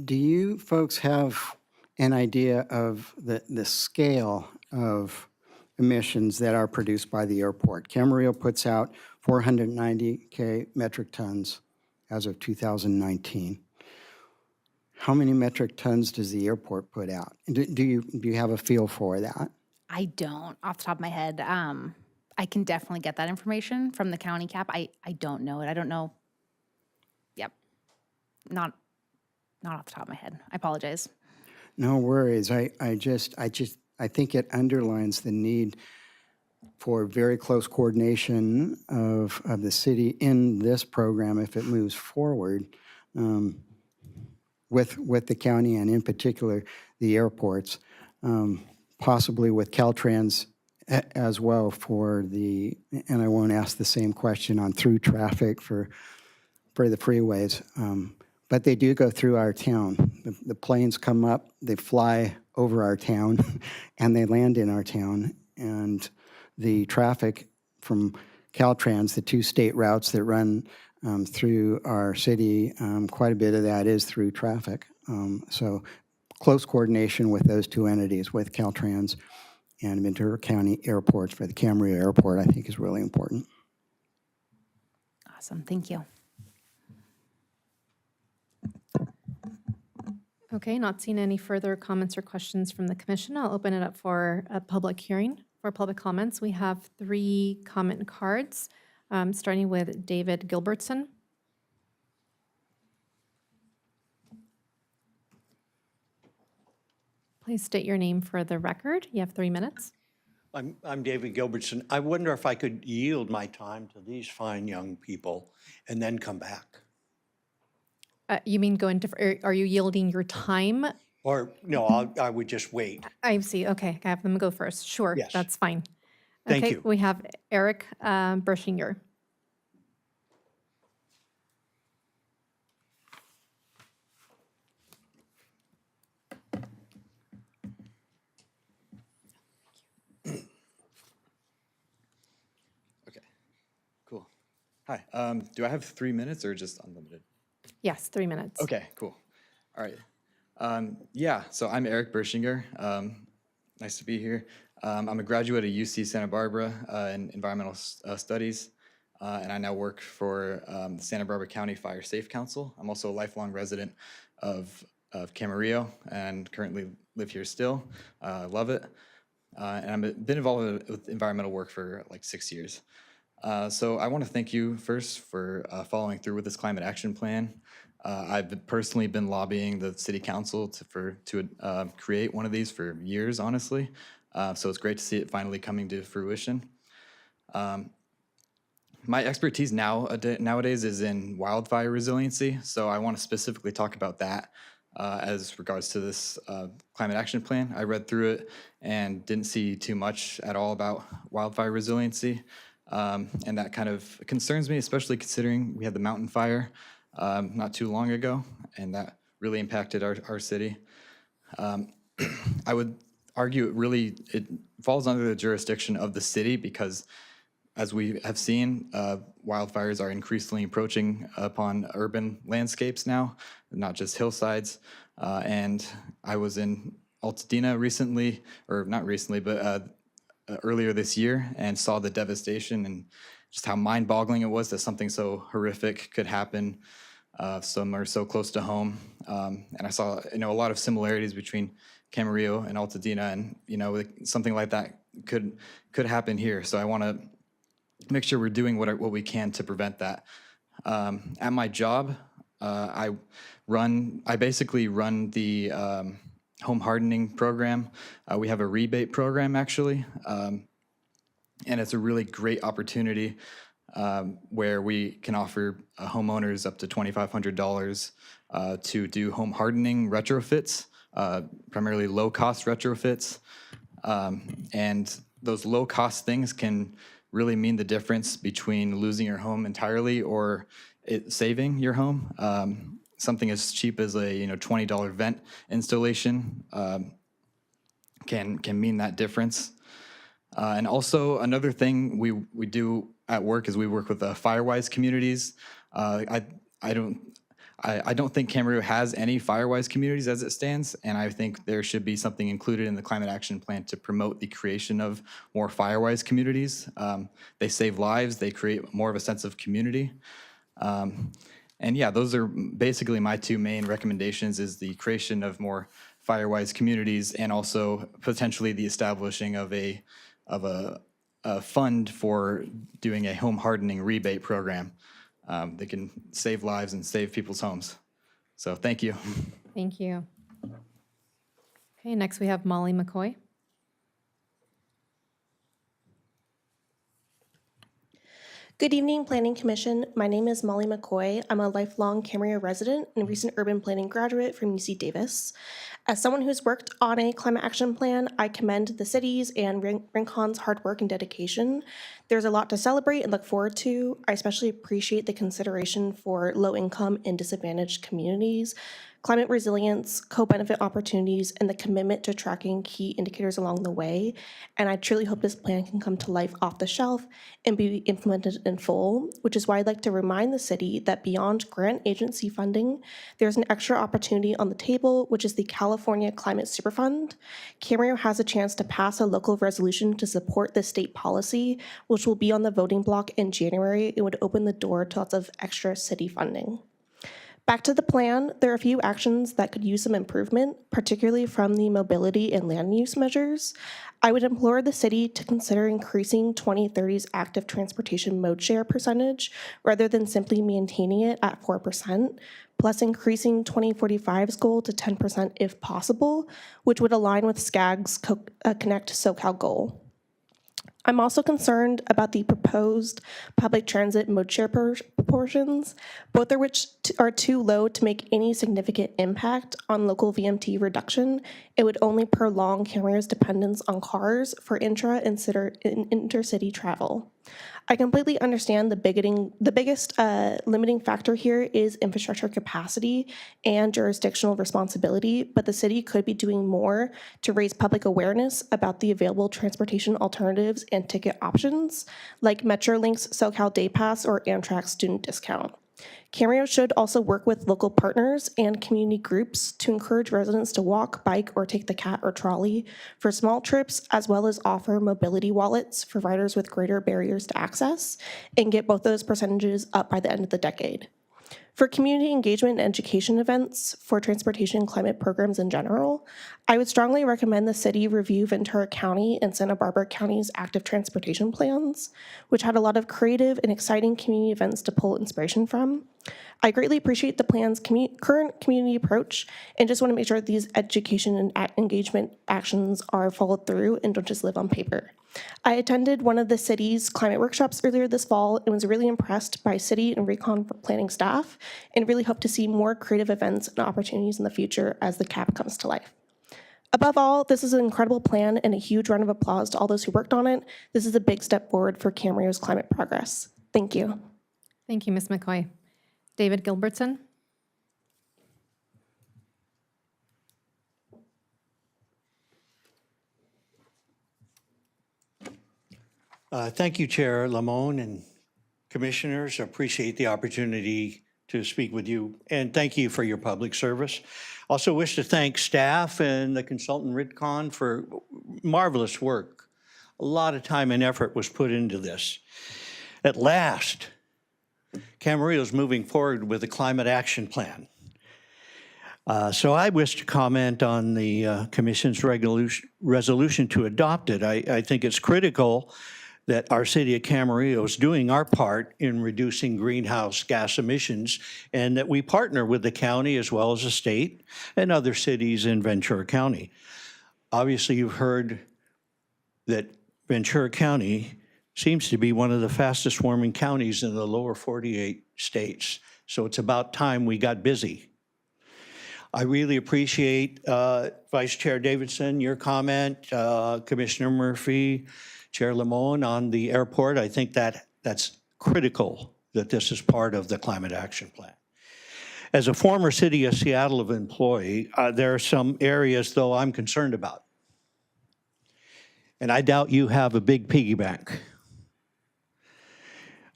Do you folks have an idea of the scale of emissions that are produced by the airport? Camarillo puts out 490K metric tons as of 2019. How many metric tons does the airport put out? Do you have a feel for that? I don't, off the top of my head. I can definitely get that information from the county cap. I don't know it. I don't know. Yep. Not off the top of my head. I apologize. No worries. I think it underlines the need for very close coordination of the city in this program if it moves forward with the county and in particular the airports, possibly with Caltrans as well for and I won't ask the same question on through traffic for the freeways, but they do go through our town. The planes come up, they fly over our town, and they land in our town. And the traffic from Caltrans, the 2 state routes that run through our city, quite a bit of that is through traffic. So close coordination with those 2 entities, with Caltrans and Ventura County Airports for the Camarillo Airport, I think is really important. Awesome. Thank you. Okay, not seeing any further comments or questions from the commission. I'll open it up for a public hearing. For public comments, we have 3 comment cards, starting with David Gilbertson. Please state your name for the record. You have 3 minutes. I'm David Gilbertson. I wonder if I could yield my time to these fine young people and then come back. You mean go into, are you yielding your time? Or, no, I would just wait. I see, okay, I have them go first. Sure, Yes. that's fine. Thank Okay, you. we have Eric Bershinger. Okay, cool. Hi, do I have 3 minutes or just unlimited? Yes, 3 minutes. Okay, cool. All right. Yeah, so I'm Eric Bershinger. Nice to be here. I'm a graduate of UC Santa Barbara in environmental studies, and I now work for the Santa Barbara County Fire Safe Council. I'm also a lifelong resident of Camarillo and currently live here still. Love it. And I've been involved with environmental work for like 6 years. So I want to thank you first for following through with this climate action plan. I've personally been lobbying the city council to create one of these for years, honestly. So it's great to see it finally coming to fruition. My expertise nowadays is in wildfire resiliency, so I want to specifically talk about that as regards to this climate action plan. I read through it and didn't see too much at all about wildfire resiliency. And that kind of concerns me, especially considering we had the mountain fire not too long ago, and that really impacted our city. I would argue it falls under the jurisdiction of the city because, as we have seen, wildfires are increasingly approaching upon urban landscapes now, not just hillsides. And I was in Altadena recently, or not recently, but earlier this year, and saw the devastation and just how mind-boggling it was that something so horrific could happen somewhere so close to home. And I saw, a lot of similarities between Camarillo and Altadena, and something like that could happen here. So I want to make sure we're doing what we can to prevent that. At my job, I basically run the home hardening program. We have a rebate program, actually, and it's a really great opportunity where we can offer homeowners up to $2,500 to do home hardening retrofits, primarily low-cost retrofits. And those low-cost things can really mean the difference between losing your home entirely or saving your home. Something as cheap as a $20 vent installation can mean that difference. And also another thing we do at work is we work with the Firewise communities. I don't think Camarillo has any Firewise communities as it stands, and I think there should be something included in the Climate Action Plan to promote the creation of more Firewise communities. They save lives, they create more of a sense of community. And yeah, those are basically my two main recommendations, is the creation of more Firewise communities and also potentially the establishing of a fund for doing a home hardening rebate program that can save lives and save people's homes. So thank you. Thank you. Okay, next we have Molly McCoy. Good evening, Planning Commission. My name is Molly McCoy. I'm a lifelong Camarillo resident and recent urban planning graduate from UC Davis. As someone who's worked on a climate action plan, I commend the city's and Rincon's hard work and dedication. There's a lot to celebrate and look forward to. I especially appreciate the consideration for low-income and disadvantaged communities, climate resilience, co-benefit opportunities, and the commitment to tracking key indicators along the way. And I truly hope this plan can come to life off the shelf and be implemented in full, which is why I'd like to remind the city that beyond grant agency funding, there's an extra opportunity on the table, which is the California Climate Superfund. Camarillo has a chance to pass a local resolution to support this state policy, which will be on the voting block in January. It would open the door to lots of extra city funding. Back to the plan, there are a few actions that could use some improvement, particularly from the mobility and land use measures. I would implore the city to consider increasing 2030's active transportation mode share percentage rather than simply maintaining it at 4%, plus increasing 2045's goal to 10% if possible, which would align with SCAG's Connect SoCal goal. I'm also concerned about the proposed public transit mode share proportions, both of which are too low to make any significant impact on local VMT reduction. It would only prolong Camarillo's dependence on cars for intra and intercity travel. I completely understand the biggest limiting factor here is infrastructure capacity and jurisdictional responsibility, but the city could be doing more to raise public awareness about the available transportation alternatives and ticket options, like Metrolink's SoCal Day Pass or Amtrak's student discount. Camarillo should also work with local partners and community groups to encourage residents to walk, bike, or take the cat or trolley for small trips, as well as offer mobility wallets for riders with greater barriers to access, and get both those percentages up by the end of the decade. For community engagement and education events for transportation climate programs in general, I would strongly recommend the city review Ventura County and Santa Barbara County's active transportation plans, which had a lot of creative and exciting community events to pull inspiration from. I greatly appreciate the plan's current community approach and just want to make sure these education and engagement actions are followed through and don't just live on paper. I attended one of the city's climate workshops earlier this fall and was really impressed by city and Recon planning staff and really hope to see more creative events and opportunities in the future as the CAP comes to life. Above all, this is an incredible plan and a huge round of applause to all those who worked on it. This is a big step forward for Camarillo's climate progress. Thank you. Thank you, Ms. McCoy. David Gilbertson. Thank you, Chair Lamone and Commissioners. I appreciate the opportunity to speak with you, and thank you for your public service. Also wish to thank staff and the consultant Ritcon for marvelous work. A lot of time and effort was put into this. At last, Camarillo is moving forward with the Climate Action Plan. So I wish to comment on the Commission's resolution to adopt it. I think it's critical that our city of Camarillo is doing our part in reducing greenhouse gas emissions, and that we partner with the county as well as the state and other cities in Ventura County. Obviously, you've heard that Ventura County seems to be one of the fastest warming counties in the lower 48 states. So it's about time we got busy. I really appreciate Vice Chair Davidson, your comment, Commissioner Murphy, Chair Limon on the airport. I think that's critical that this is part of the Climate Action Plan. As a former City of Seattle employee, there are some areas, though, I'm concerned about. And I doubt you have a big piggy bank.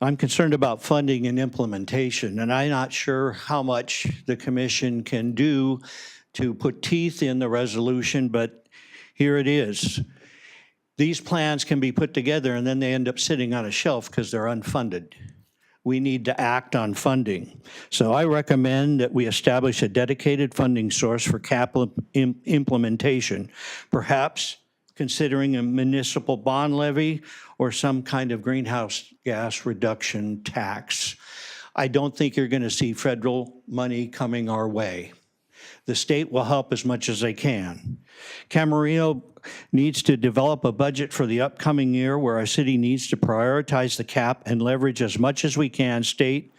I'm concerned about funding and implementation, and I'm not sure how much the commission can do to put teeth in the resolution, but here it is. These plans can be put together and then they end up sitting on a shelf because they're unfunded. We need to act on funding. So I recommend that we establish a dedicated funding source for capital implementation, perhaps considering a municipal bond levy or some kind of greenhouse gas reduction tax. I don't think you're going to see federal money coming our way. The state will help as much as they can. Camarillo needs to develop a budget for the upcoming year where our city needs to prioritize the cap and leverage as much as we can state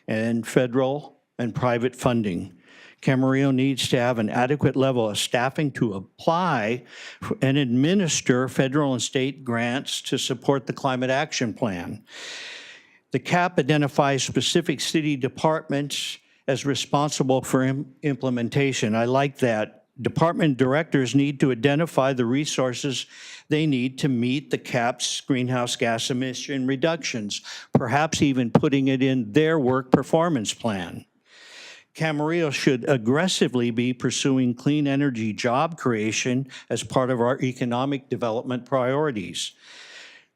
and federal and private funding. Camarillo needs to have an adequate level of staffing to apply and administer federal and state grants to support the Climate Action Plan. The cap identifies specific city departments as responsible for implementation. I like that. Department directors need to identify the resources they need to meet the CAP's greenhouse gas emission reductions, perhaps even putting it in their work performance plan. Camarillo should aggressively be pursuing clean energy job creation as part of our economic development priorities.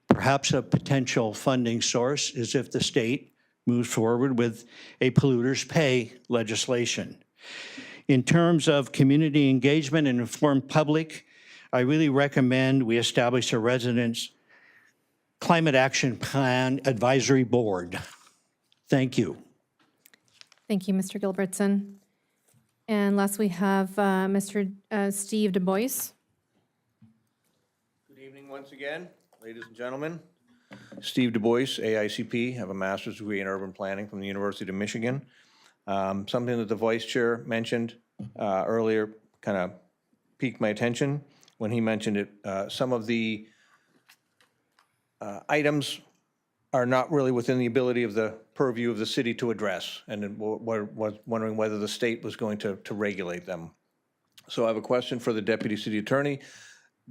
Perhaps a potential funding source is if the state moves forward with a polluters pay legislation. In terms of community engagement and informed public, I really recommend we establish a residents' Climate Action Plan Advisory Board. Thank you. Thank you, Mr. Gilbertson. And last we have Mr. Steve Du Bois. Good evening once again, ladies and gentlemen. Steve Du Bois, AICP, have a master's degree in urban planning from the University of Michigan. Something that the vice chair mentioned earlier kind of piqued my attention when he mentioned it. Some of the items are not really within the ability of the purview of the city to address, and was wondering whether the state was going to regulate them. So I have a question for the Deputy City Attorney.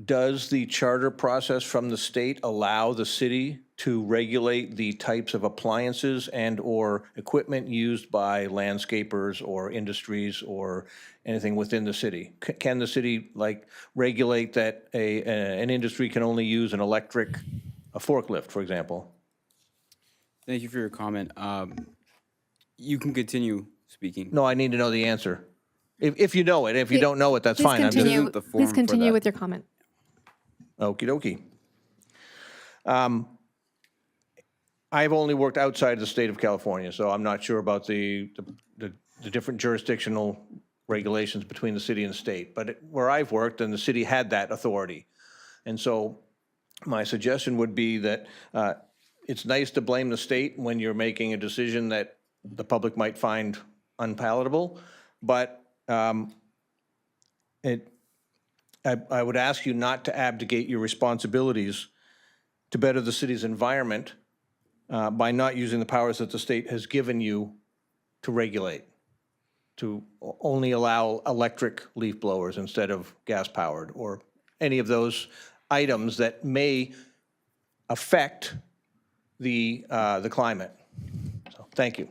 Does the charter process from the state allow the city to regulate the types of appliances and/or equipment used by landscapers or industries or anything within the city? Can the city regulate that an industry can only use a forklift, for example? Thank you for your comment. You can continue speaking. No, I need to know the answer. If you know it. If you don't know it, that's Please fine. continue, the forum please for continue that. with your comment. Okie dokie. I've only worked outside the state of California, so I'm not sure about the different jurisdictional regulations between the city and the state. But where I've worked, and the city had that authority. And so my suggestion would be that it's nice to blame the state when you're making a decision that the public might find unpalatable, but I would ask you not to abdicate your responsibilities to better the city's environment by not using the powers that the state has given you to regulate, to only allow electric leaf blowers instead of gas-powered, or any of those items that may affect the climate. So, thank you.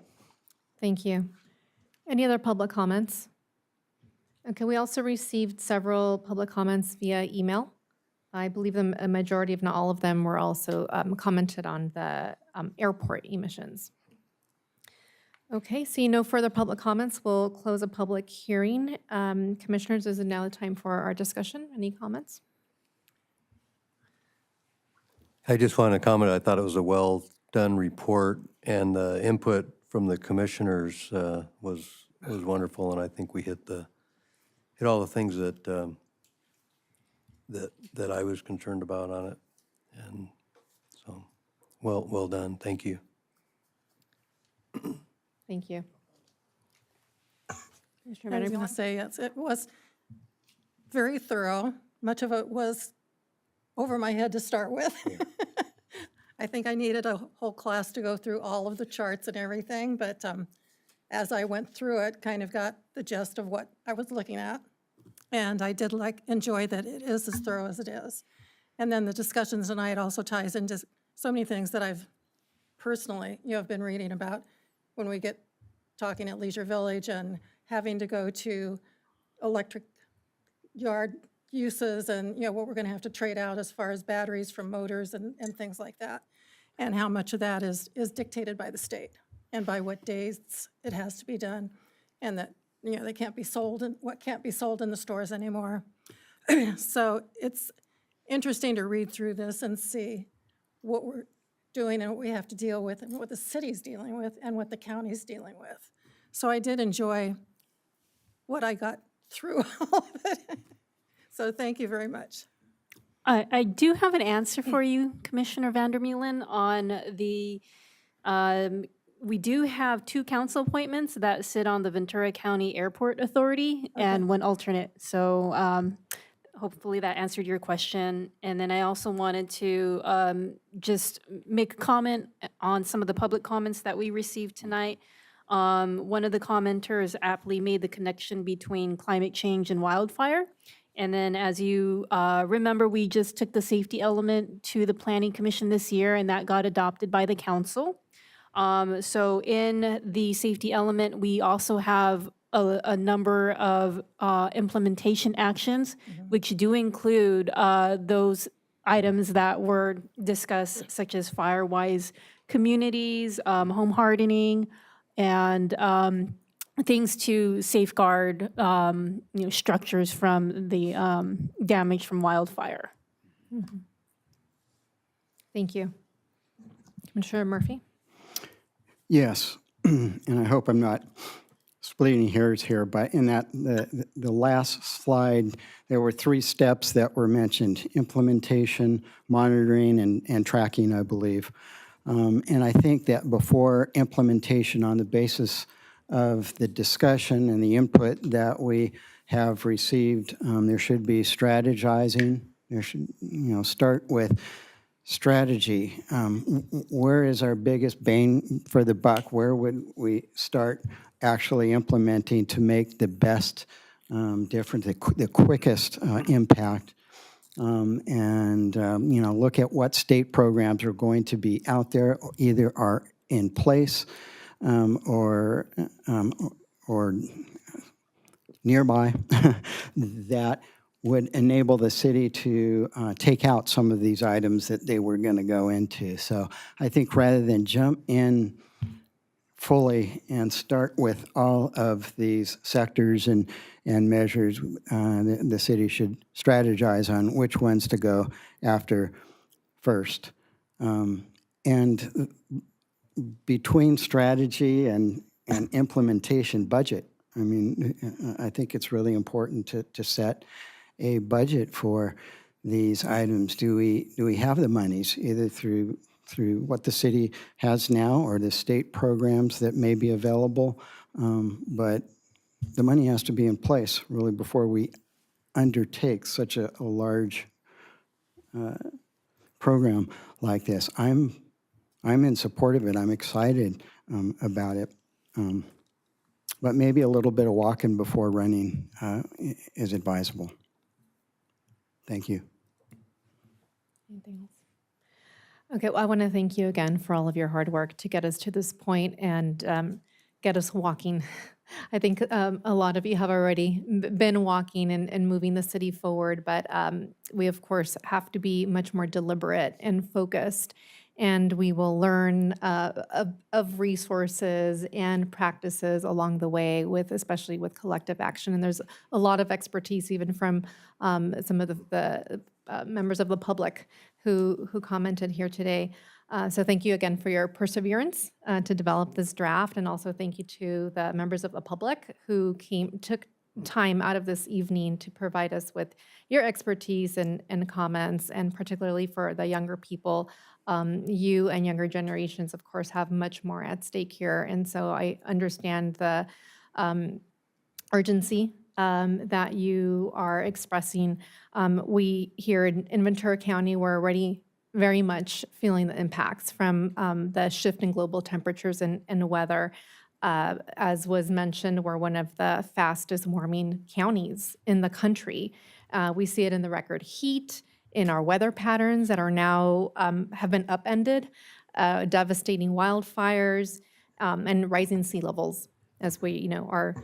Thank you. Any other public comments? Okay, we also received several public comments via email. I believe a majority, if not all of them, were also commented on the airport emissions. Okay, seeing no further public comments, we'll close a public hearing. Commissioners, is it now the time for our discussion? Any comments? I just want to comment, I thought it was a well-done report, and the input from the commissioners was wonderful, and I think we hit all the things that, that I was concerned about on it. And so, well done, thank you. Thank you. Commissioner I was Vanderbilt? going to say, yes, it was very thorough. Much of it was over my head to start with. I think I needed a whole class to go through all of the charts and everything, but as I went through it, kind of got the gist of what I was looking at. And I did enjoy that it is as thorough as it is. And then the discussions tonight also ties into so many things that I've personally, have been reading about when we get talking at Leisure Village and having to go to electric yard uses and, what we're going to have to trade out as far as batteries from motors and things like that. And how much of that is dictated by the state and by what days it has to be done. And that, they can't be sold and what can't be sold in the stores anymore. So it's interesting to read through this and see what we're doing and what we have to deal with and what the city's dealing with and what the county's dealing with. So I did enjoy what I got through all of it. So thank you very much. I do have an answer for you, Commissioner Vandermeulen, on the, we do have 2 council appointments that sit on the Ventura County Airport Authority and 1 alternate. So hopefully that answered your question. And then I also wanted to just make a comment on some of the public comments that we received tonight. One of the commenters aptly made the connection between climate change and wildfire. And then as you remember, we just took the safety element to the Planning Commission this year, and that got adopted by the council. So in the safety element, we also have a number of implementation actions, which do include those items that were discussed, such as fire-wise communities, home hardening, and things to safeguard, structures from the damage from wildfire. Thank you. Commissioner Murphy? Yes, and I hope I'm not splitting hairs here, but in that, the last slide, there were 3 steps that were mentioned: implementation, monitoring, and tracking, I believe. And I think that before implementation, on the basis of the discussion and the input that we have received, there should be strategizing. There should, start with strategy. Where is our biggest bang for the buck? Where would we start actually implementing to make the best difference, the quickest impact? Look at what state programs are going to be out there, either are in place or nearby, that would enable the city to take out some of these items that they were going to go into. So I think rather than jump in fully and start with all of these sectors and measures, the city should strategize on which ones to go after first. And between strategy and implementation, budget. I mean, I think it's really important to set a budget for these items. Do we have the monies, either through what the city has now or the state programs that may be available? But the money has to be in place really before we undertake such a large program like this. I'm in support of it. I'm excited about it. But maybe a little bit of walking before running is advisable. Thank you. Anything else? Okay, well, I want to thank you again for all of your hard work to get us to this point and get us walking. I think a lot of you have already been walking and moving the city forward, but we, of course, have to be much more deliberate and focused, and we will learn of resources and practices along the way, especially with collective action. And there's a lot of expertise even from some of the members of the public who commented here today. So thank you again for your perseverance to develop this draft, and also thank you to the members of the public who took time out of this evening to provide us with your expertise and comments, and particularly for the younger people. You and younger generations, of course, have much more at stake here, and so I understand the urgency that you are expressing. We here in Ventura County, we're already very much feeling the impacts from the shift in global temperatures and weather. As was mentioned, we're one of the fastest warming counties in the country. We see it in the record heat, in our weather patterns that are now have been upended, devastating wildfires, and rising sea levels, as we are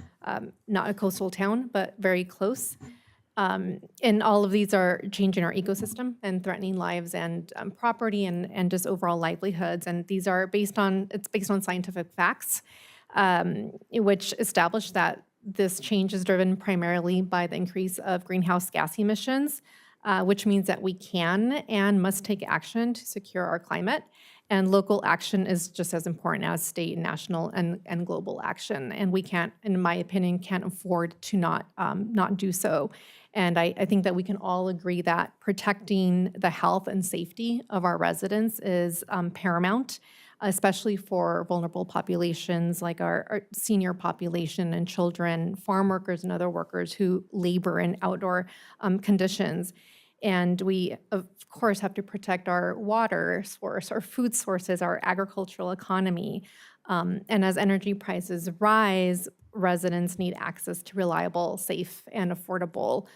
not a coastal town, but very close. And all of these are changing our ecosystem and threatening lives and property and just overall livelihoods. And these are based on scientific facts, which establish that this change is driven primarily by the increase of greenhouse gas emissions, which means that we can and must take action to secure our climate. And local action is just as important as state, national, and global action. And we can't, in my opinion, can't afford to not do so. And I think that we can all agree that protecting the health and safety of our residents is paramount, especially for vulnerable populations like our senior population and children, farm workers, and other workers who labor in outdoor conditions. And we, of course, have to protect our water source, our food sources, our agricultural economy. And as energy prices rise, residents need access to reliable, safe, and affordable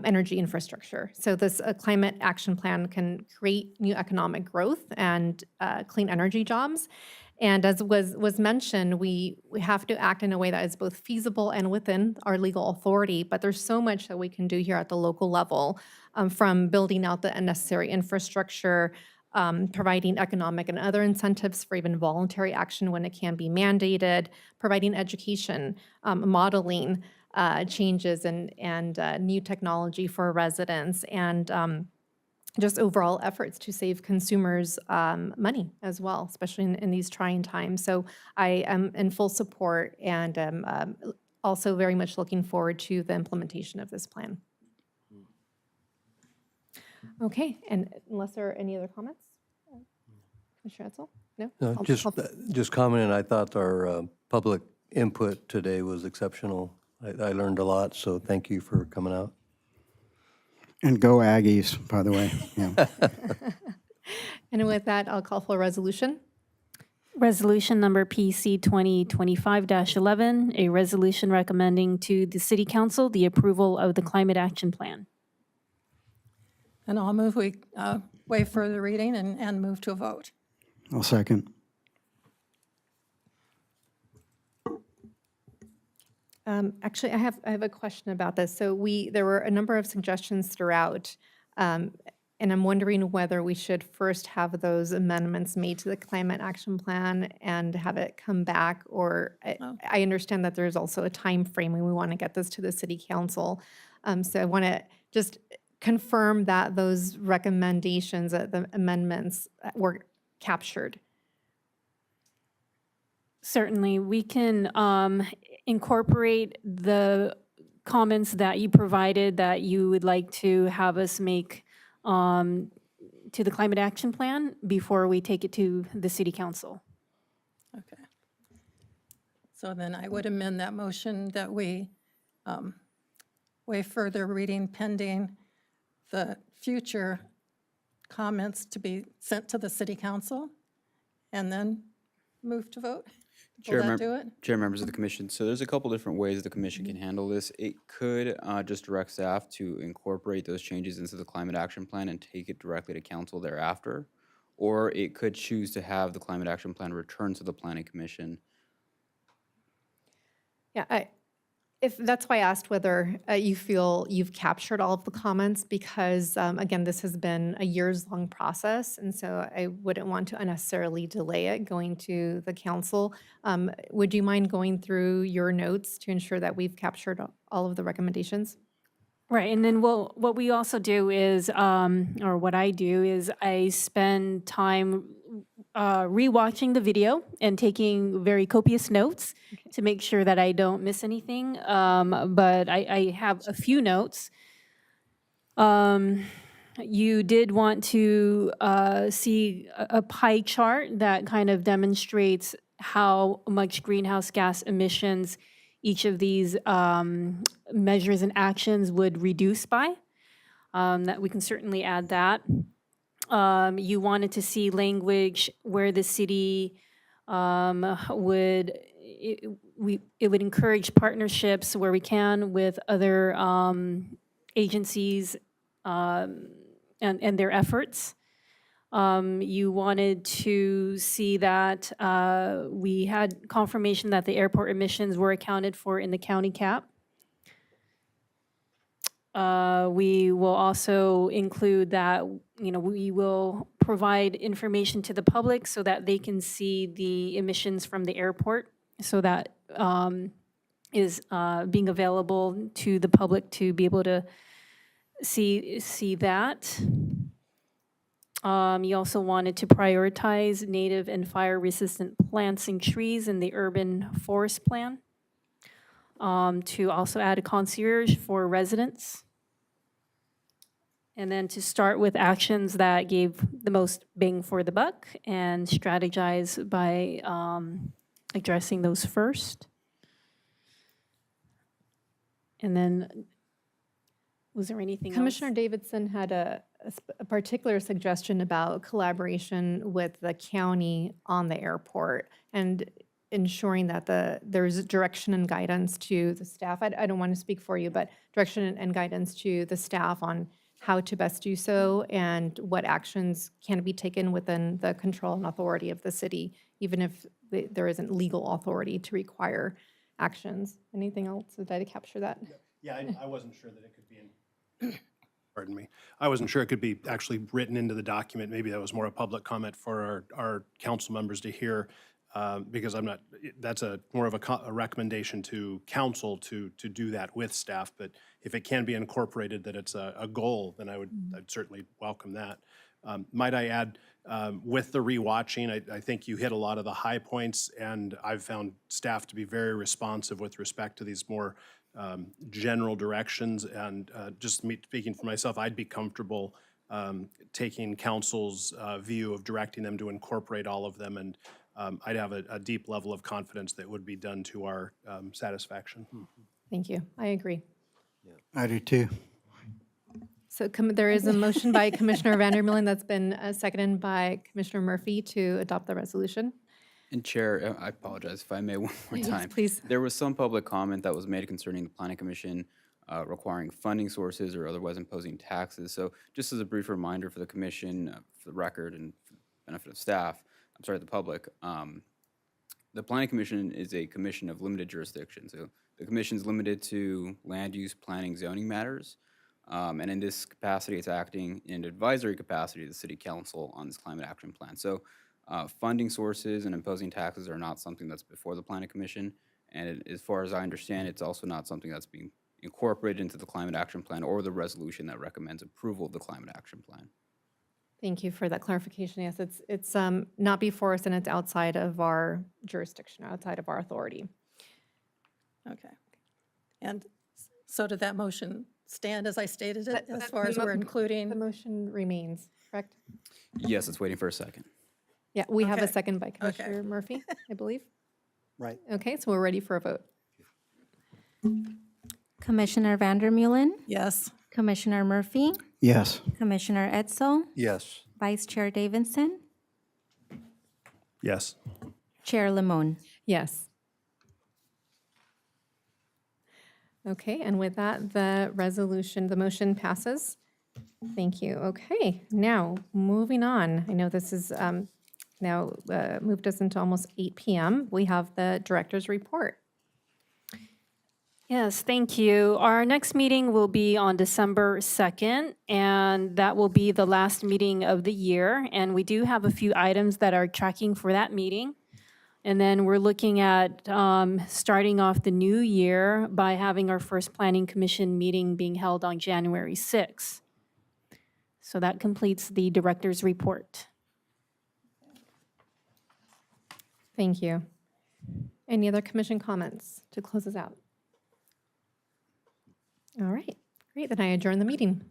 energy infrastructure. So this climate action plan can create new economic growth and clean energy jobs. And as was mentioned, we have to act in a way that is both feasible and within our legal authority. But there's so much that we can do here at the local level, from building out the necessary infrastructure, providing economic and other incentives for even voluntary action when it can be mandated, providing education, modeling changes and new technology for residents, and just overall efforts to save consumers money as well, especially in these trying times. So I am in full support and am also very much looking forward to the implementation of this plan. Okay, and unless there are any other comments? Commissioner Edsel? No? No, just commenting, I thought our public input today was exceptional. I learned a lot, so thank you for coming out. And go Aggies, by the way. Yeah. And with that, I'll call for a resolution. Resolution number PC 2025-11, a resolution recommending to the City Council the approval of the Climate Action Plan. And I'll move we waive further reading and move to a vote. I'll second. Actually, I have a question about this. So there were a number of suggestions throughout, and I'm wondering whether we should first have those amendments made to the Climate Action Plan and have it come back, or I understand that there's also a time frame when we want to get this to the City Council. So I want to just confirm that those recommendations, the amendments were captured. Certainly, we can incorporate the comments that you provided that you would like to have us make to the Climate Action Plan before we take it to the City Council. Okay. So then I would amend that motion that we waive further reading pending the future comments to be sent to the City Council, and then move to vote. Will that do it? Chair, members of the commission, so there's a couple different ways the commission can handle this. It could just direct staff to incorporate those changes into the Climate Action Plan and take it directly to council thereafter, or it could choose to have the Climate Action Plan return to the Planning Commission. Yeah, if that's why I asked whether you feel you've captured all of the comments, because again, this has been a years-long process, and so I wouldn't want to unnecessarily delay it going to the council. Would you mind going through your notes to ensure that we've captured all of the recommendations? Right, and then what we also do is, or what I do is I spend time rewatching the video and taking very copious notes to make sure that I don't miss anything. But I have a few notes. You did want to see a pie chart that kind of demonstrates how much greenhouse gas emissions each of these measures and actions would reduce by. That we can certainly add that. You wanted to see language where the city it would encourage partnerships where we can with other agencies and their efforts. You wanted to see that we had confirmation that the airport emissions were accounted for in the county cap. We will also include that, we will provide information to the public so that they can see the emissions from the airport. So that is being available to the public to be able to see that. You also wanted to prioritize native and fire-resistant plants and trees in the urban forest plan. To also add a concierge for residents. And then to start with actions that gave the most bang for the buck and strategize by addressing those first. And then, was there anything else? Commissioner Davidson had a particular suggestion about collaboration with the county on the airport and ensuring that there's direction and guidance to the staff. I don't want to speak for you, but direction and guidance to the staff on how to best do so and what actions can be taken within the control and authority of the city, even if there isn't legal authority to require actions. Anything else? Did I capture that? Yeah, I wasn't sure that it could be in, pardon me. I wasn't sure it could be actually written into the document. Maybe that was more a public comment for our council members to hear, because I'm not, that's more of a recommendation to council to do that with staff. But if it can be incorporated that it's a goal, then I'd certainly welcome that. Might I add, with the rewatching, I think you hit a lot of the high points, and I've found staff to be very responsive with respect to these more general directions. And just speaking for myself, I'd be comfortable taking council's view of directing them to incorporate all of them, and I'd have a deep level of confidence that would be done to our satisfaction. Thank you. I agree. I do too. So there is a motion by Commissioner Vandermeulen that's been seconded by Commissioner Murphy to adopt the resolution. And Chair, I apologize if I may one more Yes, time. please. There was some public comment that was made concerning the Planning Commission requiring funding sources or otherwise imposing taxes. So just as a brief reminder for the commission, for the record and for the benefit of staff, the public, the Planning Commission is a commission of limited jurisdiction. So the commission is limited to land use, planning, zoning matters. And in this capacity, it's acting in an advisory capacity to the City Council on this climate action plan. So funding sources and imposing taxes are not something that's before the Planning Commission. And as far as I understand, it's also not something that's being incorporated into the climate action plan or the resolution that recommends approval of the climate action plan. Thank you for that clarification. Yes, it's not before us and it's outside of our jurisdiction, outside of our authority. Okay. And so did that motion stand as I stated it, as far as we're including? The motion remains, correct? Yes, it's waiting for a second. Yeah, we have a Okay. second by Commissioner Murphy, I believe. Right. Okay, so we're ready for a vote. Commissioner Vandermeulen, Yes. Commissioner Murphy, Yes. Commissioner Edsel, Yes. Vice Chair Davidson, Yes. Chair Limon. Yes. Okay, and with that, the motion passes. Thank you. Okay, now, moving on. I know this is now moved us into almost 8 p.m. We have the director's report. Yes, thank you. Our next meeting will be on December 2nd, and that will be the last meeting of the year. And we do have a few items that are tracking for that meeting. And then we're looking at starting off the new year by having our first Planning Commission meeting being held on January 6th. So that completes the director's report. Thank you. Any other commission comments to close us out? All right, great, then I adjourn the meeting.